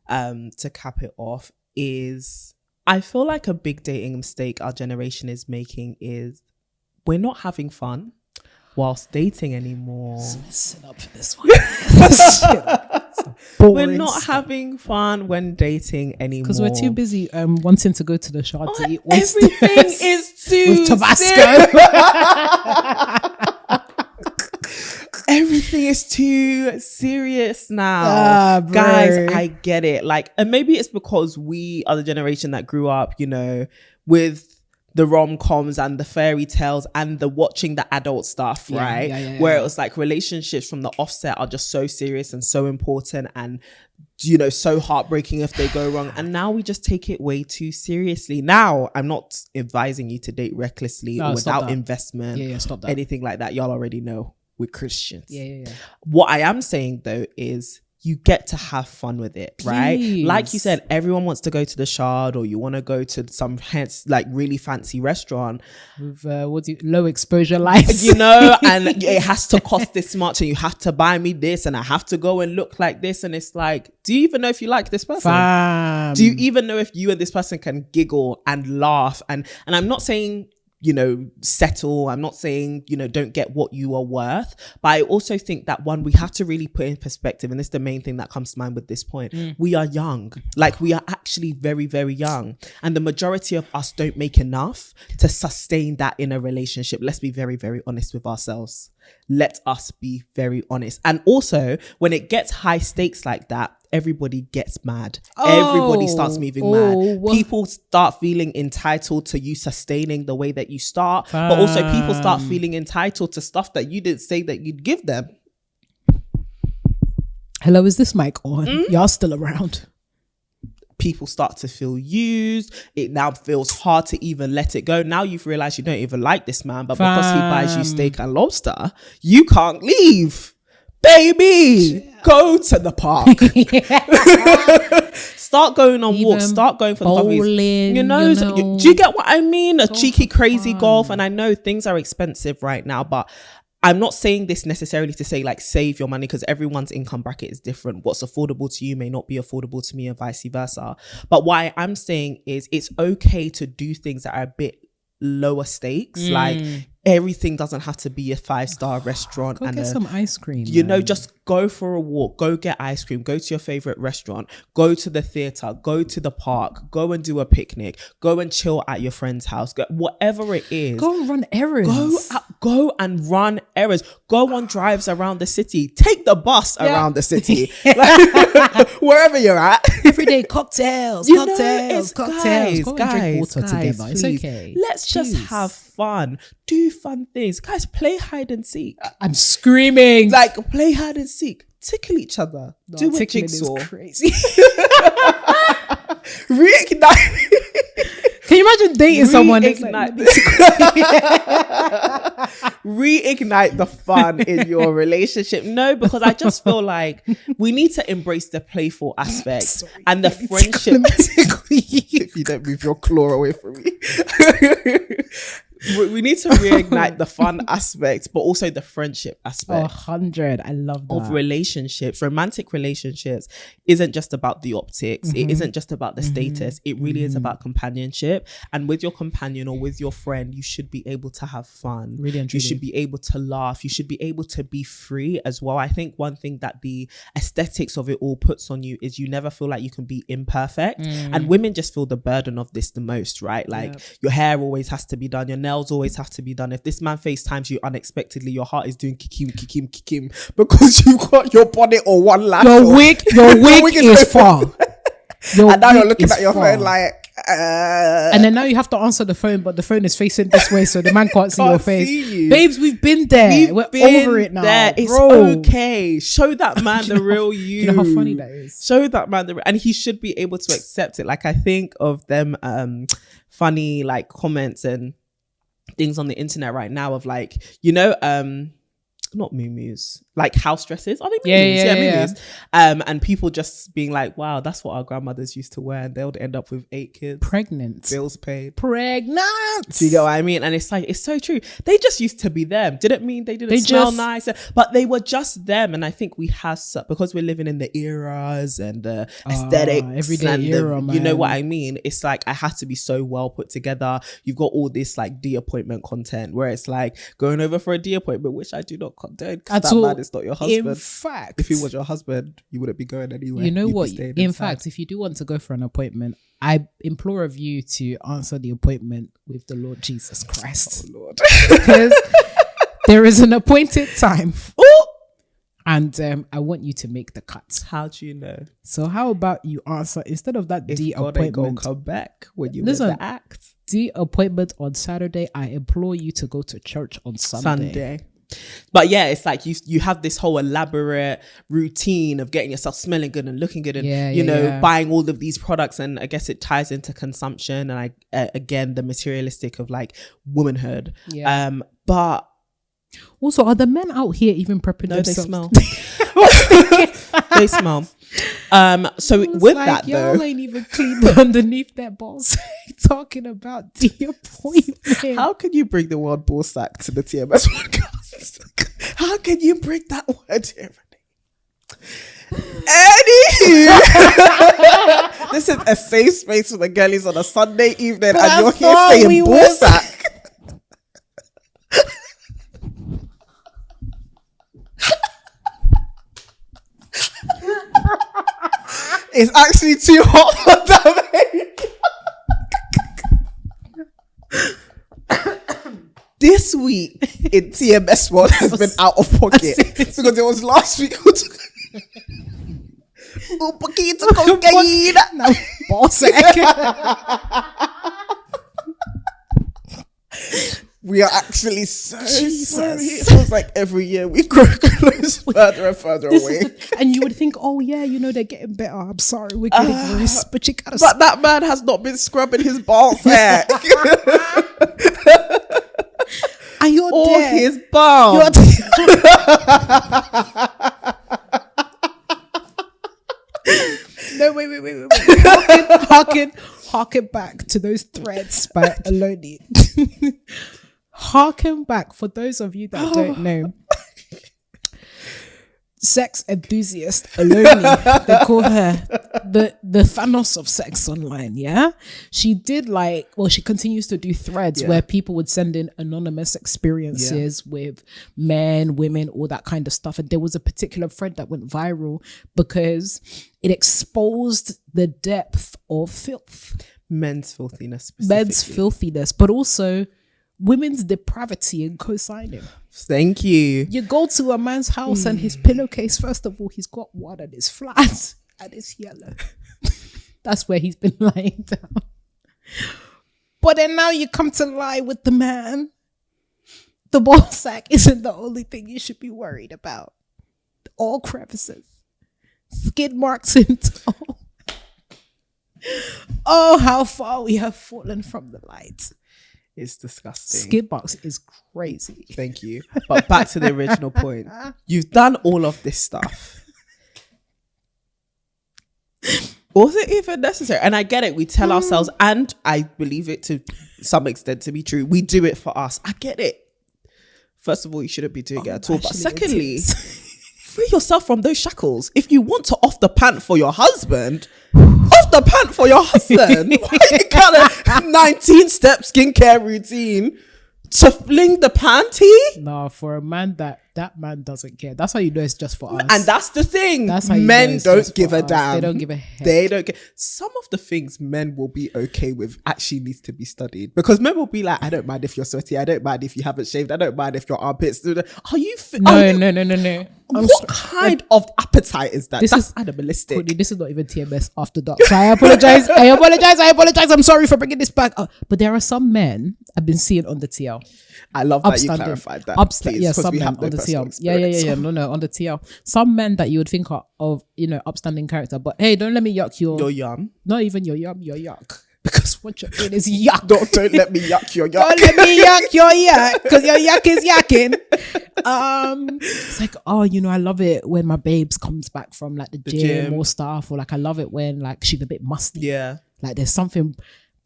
to cap it off, is I feel like a big dating mistake our generation is making is we're not having fun whilst dating anymore. Listen up for this one. We're not having fun when dating anymore because we're too busy wanting to go to the shard to eat oysters. Everything is too with Tabasco. Everything is too serious now. Guys, I get it. Like, and maybe it's because we are the generation that grew up, you know, with the rom-coms and the fairy tales and the watching the adult stuff, right? Where it was like relationships from the offset are just so serious and so important and, you know, so heartbreaking if they go wrong. And now we just take it way too seriously. Now, I'm not advising you to date recklessly or without investment, stop that. Anything like that. Y'all already know we're Christians. Yeah. What I am saying though is you get to have fun with it, right? Please. Like you said, everyone wants to go to the Shard, or you want to go to some like really fancy restaurant with low exposure lights, you know, and it has to cost this much, and you have to buy me this, and I have to go and look like this, and it's like, do you even know if you like this person? Do you even know if you and this person can giggle and laugh? And I'm not saying, you know, settle. I'm not saying, you know, don't get what you are worth. But I also think that we have to really put in perspective. And this is the main thing that comes to mind with this point. We are young. Like, we are actually very, very young. And the majority of us don't make enough to sustain that in a relationship. Let's be very, very honest with ourselves. Let us be very honest. And also, when it gets high stakes like that, everybody gets mad. Everybody starts moving mad. People start feeling entitled to you sustaining the way that you start. But also people start feeling entitled to stuff that you didn't say that you'd give them. Hello, is this mic on? Y'all still around? People start to feel used. It now feels hard to even let it go. Now you've realized you don't even like this man, but because he buys you steak and lobster, you can't leave. Baby, go to the park. Start going on walks. Start going for bowling, the coffees. You know, do you get what I mean? A cheeky, crazy golf. And I know things are expensive right now, but I'm not saying this necessarily to say like save your money, because everyone's income bracket is different. What's affordable to you may not be affordable to me, and vice versa. But what I'm saying is it's okay to do things that are a bit lower stakes. Like, everything doesn't have to be a 5-star restaurant. Go and get some ice cream. You know, just go for a walk, go get ice cream, go to your favorite restaurant, go to the theater, go to the park, go and do a picnic, go and chill at your friend's house, whatever it is. Go and run errands. Go and run errands. Go on drives around the city. Take the bus around the city. Like, wherever you're at. Everyday cocktails. You cocktails. Know, Guys, go and drink water together. Please. It's okay. Let's just have fun. Do fun things. Guys, play hide and seek. I'm screaming. Like, play hide and seek. Tickle each other. No, do a jigsaw. Is crazy. Reignite. Can you imagine dating someone? Reignite the fun in your relationship. No, because I just feel like we need to embrace the playful aspect and the friendship. If you don't move your claw away from me. We need to reignite the fun aspect, but also the friendship aspect. 100. I love that. Of relationships. Romantic relationships isn't just about the optics. It isn't just about the status. It really is about companionship. And with your companion or with your friend, you should be able to have fun. Really and truly. You should be able to laugh. You should be able to be free as well. I think one thing that the aesthetics of it all puts on you is you never feel like you can be imperfect. And women just feel the burden of this the most, right? Like, your hair always has to be done. Your nails always have to be done. If this man FaceTimes you unexpectedly, your heart is doing kikim because you got your bonnet or one lash. Your wig is far. And now you're looking at your phone like, And then now you have to answer the phone, but the phone is facing this way, so the man can't see your face. See you. Babes, we've been there. We're over it now. It's Bro. okay. Show that man the real you. You know how funny that is? Show that man and he should be able to accept it. Like, I think of them funny like comments and things on the internet right now of like, you know, not muumuus, like house dresses. Are they muumuus? Yeah, muumuus. And people just being like, wow, that's what our grandmothers used to wear, and they would end up with 8 kids. Pregnant. Bills paid. Pregnant. Do you get what I mean? And it's like, it's so true. They just used to be them. Didn't mean they didn't smell nice, but they were just them. And I think we have, because we're living in the eras and the aesthetics, everyday era, man. You know what I mean? It's like, I have to be so well put together. You've got all this like D-appointment content where it's like going over for a D-appointment, which I do not condone, because that man is not your husband. In fact, if he was your husband, you wouldn't be going anywhere. You know what? In fact, if you do want to go for an appointment, I implore of you to answer the appointment with the Lord Jesus Christ. Oh Lord. Because there is an appointed time. Ooh. And I want you to make the cut. How do you know? So how about you answer, instead of that D God ain't appointment, gonna come back when you listen, the act. D appointment on Saturday, I implore you to go to church on Sunday. But yeah, it's like you have this whole elaborate routine of getting yourself smelling good and looking good, and you know, buying all of these products, and I guess it ties into consumption and again the materialistic of like womanhood. But also, are the men out here even prepping themselves? They smell. They smell. So with like, that though, y'all ain't even cleaned underneath their balls. Talking about the appointment. How can you bring the word ball sack to the TMS podcast? How can you bring that word here? Anywho, this is a safe space for the girlies on a Sunday evening, but and you're here saying ball sack. It's actually too hot for that. This week in TMS world has been out of pocket because it was last week. Un poquito cocaine. No, ball sack. We are actually so sorry. It feels like every year we grow close further and further away. And you would think, oh yeah, you know, they're getting better. I'm sorry, we're getting worse. But you gotta. But that man has not been scrubbing his balls hair. And you're or there. His bum. No, wait. Harken back to those threads by Aloni. Harken back, for those of you that don't know. Sex enthusiast Aloni, they call her the Thanos of sex online. Yeah, she did she continues to do threads where people would send in anonymous experiences with men, women, all that kind of stuff. And there was a particular thread that went viral because it exposed the depth of filth, men's filthiness, but also women's depravity and co-signing. Thank you. You go to a man's house and his pillowcase, first of all, he's got one and it's flat and it's yellow. That's where he's been lying down. But then now you come to lie with the man. The ball sack isn't the only thing you should be worried about. All crevices, skid marks in toe. Oh, how far we have fallen from the light. It's disgusting. Skid marks is crazy. Thank you. But back to the original point. You've done all of this stuff. Was it even necessary? And I get it. We tell ourselves, and I believe it to some extent to be true, we do it for us. I get it. First of all, you shouldn't be doing it at all. But secondly, free yourself from those shackles. If you want to off the pant for your husband, off the pant for your husband. Why you got a 19-step skincare routine to fling the panty? No, for a man that That man doesn't care. That's how you know it's just for us. And that's the thing. That's how you know men it's don't just give for a us. damn. They don't give a heck. They don't get. Some of the things men will be okay with actually needs to be studied, because men will be like, I don't mind if you're sweaty. I don't mind if you haven't shaved. I don't mind if your armpits. Are you? No. What kind of appetite is that? That's animalistic. Cody, this is not even TMS after dark. So I apologize. I'm sorry for bringing this back up. But there are some men I've been seeing on the TL. I love that you clarified that. Yeah, some men on the TL. Yeah. No, on the TL. Some men that you would think are of, upstanding character. But hey, don't let me yuck your yum. Not even your yum, your yuck. Because what you're doing is yuck. Don't let me yuck your yuck. Don't let me yuck your yuck, because your yuck is yucking. It's like, I love it when my babes comes back from like the gym or stuff, or like I love it when like she's a bit musty. Yeah. Like there's something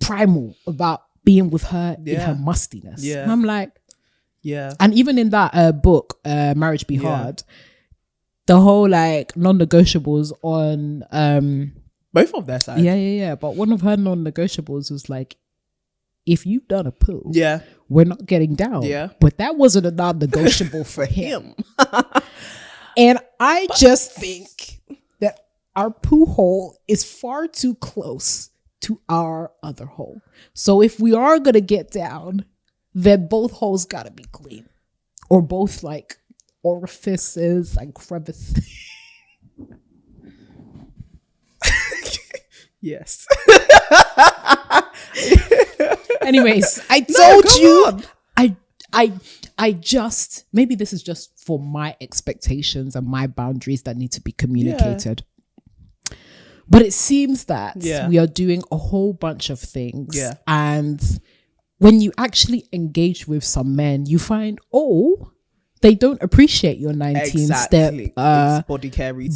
primal about being with her in her mustiness. Yeah. And I'm like, yeah. And even in that book, Marriage Be Hard, the whole like non-negotiables on both of their sides. Yeah. But one of her non-negotiables was like, if you've done a poo, we're not getting down. Yeah. But that wasn't a non-negotiable for him. And I just think that our poo hole is far too close to our other hole. So if we are going to get down, then both holes got to be clean. Or both like orifices and crevices. Yes. Anyways, I told you. I just, maybe this is just for my expectations and my boundaries that need to be communicated. But it seems that we are doing a whole bunch of things. Yeah. And when you actually engage with some men, you find, they don't appreciate your 19-step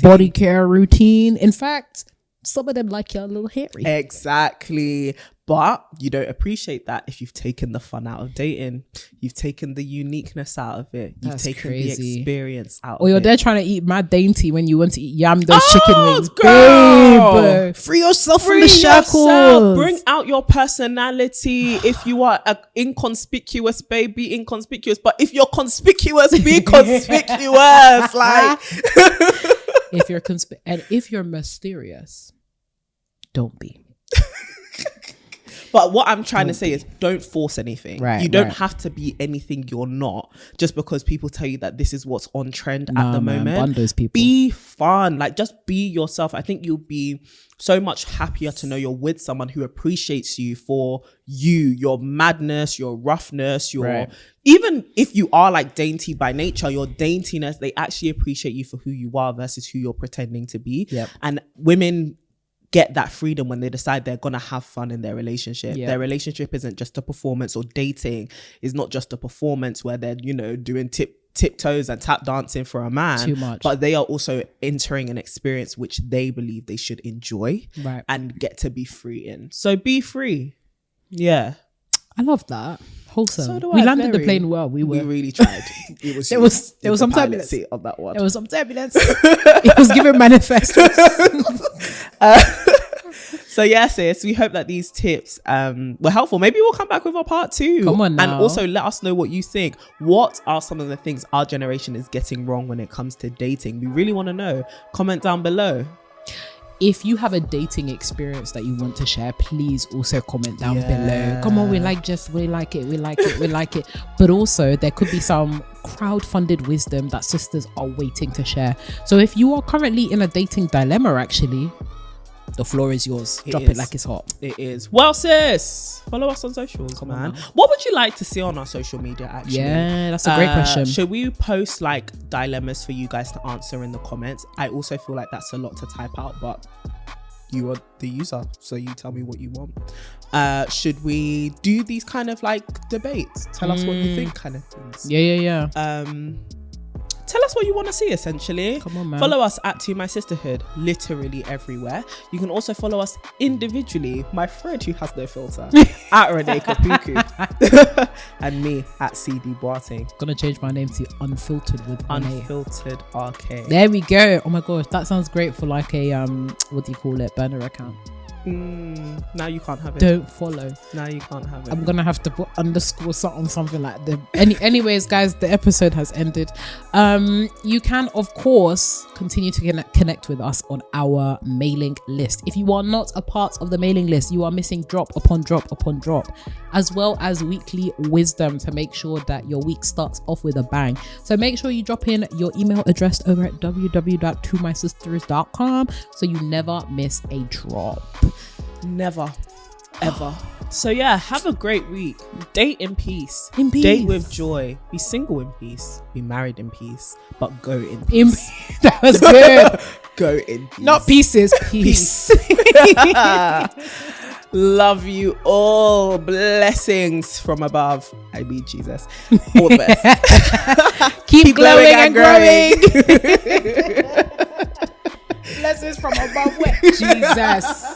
body care routine. In fact, some of them like you're a little hairy. Exactly. But you don't appreciate that if you've taken the fun out of dating. You've taken the uniqueness out of it. You've taken the experience out of it. Or you're there trying to eat mad dainty when you want to eat those chicken wings. Girl. Babe, free yourself from the shackles. Bring out your personality. If you are inconspicuous, babe, be inconspicuous. But if you're conspicuous, be conspicuous. Like... if you're mysterious, don't be. But what I'm trying to say is don't force anything. Right, you don't have to be anything you're not just because people tell you that this is what's on trend at the moment. Bun those people. Be fun. Like just be yourself. I think you'll be so much happier to know you're with someone who appreciates you for you, your madness, your roughness, even if you are like dainty by nature, your daintiness, they actually appreciate you for who you are versus who you're pretending to be. Yep. And women get that freedom when they decide they're gonna have fun in their relationship. Their relationship isn't just a performance, or dating is not just a performance where they're doing tiptoes and tap dancing for a man. Too much. But they are also entering an experience which they believe they should enjoy and get to be free in. So be free. Yeah, I love that. Wholesome. So do we I. landed the plane well. We really tried. It was there was some turbulence on that one. There was some turbulence. It was giving manifestos. So yeah, sis, we hope that these tips were helpful. Maybe we'll come back with a part 2. Come on now. And also let us know what you think. What are some of the things our generation is getting wrong when it comes to dating? We really want to know. Comment down below. If you have a dating experience that you want to share, please also comment down below. Come on, we like it. But also there could be some crowd-funded wisdom that sisters are waiting to share. So if you are currently in a dating dilemma, actually, the floor is yours. Drop it like it's hot. It is. Well, sis, follow us on socials, man. What would you like to see on our social media, actually? Yeah, that's a great question. Should we post like dilemmas for you guys to answer in the comments? I also feel like that's a lot to type out, but you are the user, so you tell me what you want. Should we do these kind of like debates? Tell us what you think kind of things. Yeah. Tell us what you want to see, essentially. Come on, man. Follow us at To My Sisterhood, literally everywhere. You can also follow us individually. My friend who has no filter, at Renee Kapuku. And me, at CD Boateng. Gonna change my name to Unfiltered with Renee. Unfiltered RK. There we go. Oh my gosh, that sounds great for like a, what do you call it, burner account. Now you can't have it. Don't follow. Now you can't have it. I'm gonna have to put underscore something like that. Anyways, guys, the episode has ended. You can, of course, continue to connect with us on our mailing list. If you are not a part of the mailing list, you are missing drop upon drop upon drop, as well as weekly wisdom to make sure that your week starts off with a bang. So make sure you drop in your email address over at www.tomysisters.com so you never miss a drop. Never, ever. So yeah, have a great week. Date in peace. Date with joy. Be single in peace. Be married in peace. But go in peace. That was good. Go in peace. Not pieces. Peace. Love you all. Blessings from above. I mean Jesus. All the best. Keep glowing and growing. Blessings from above. Jesus.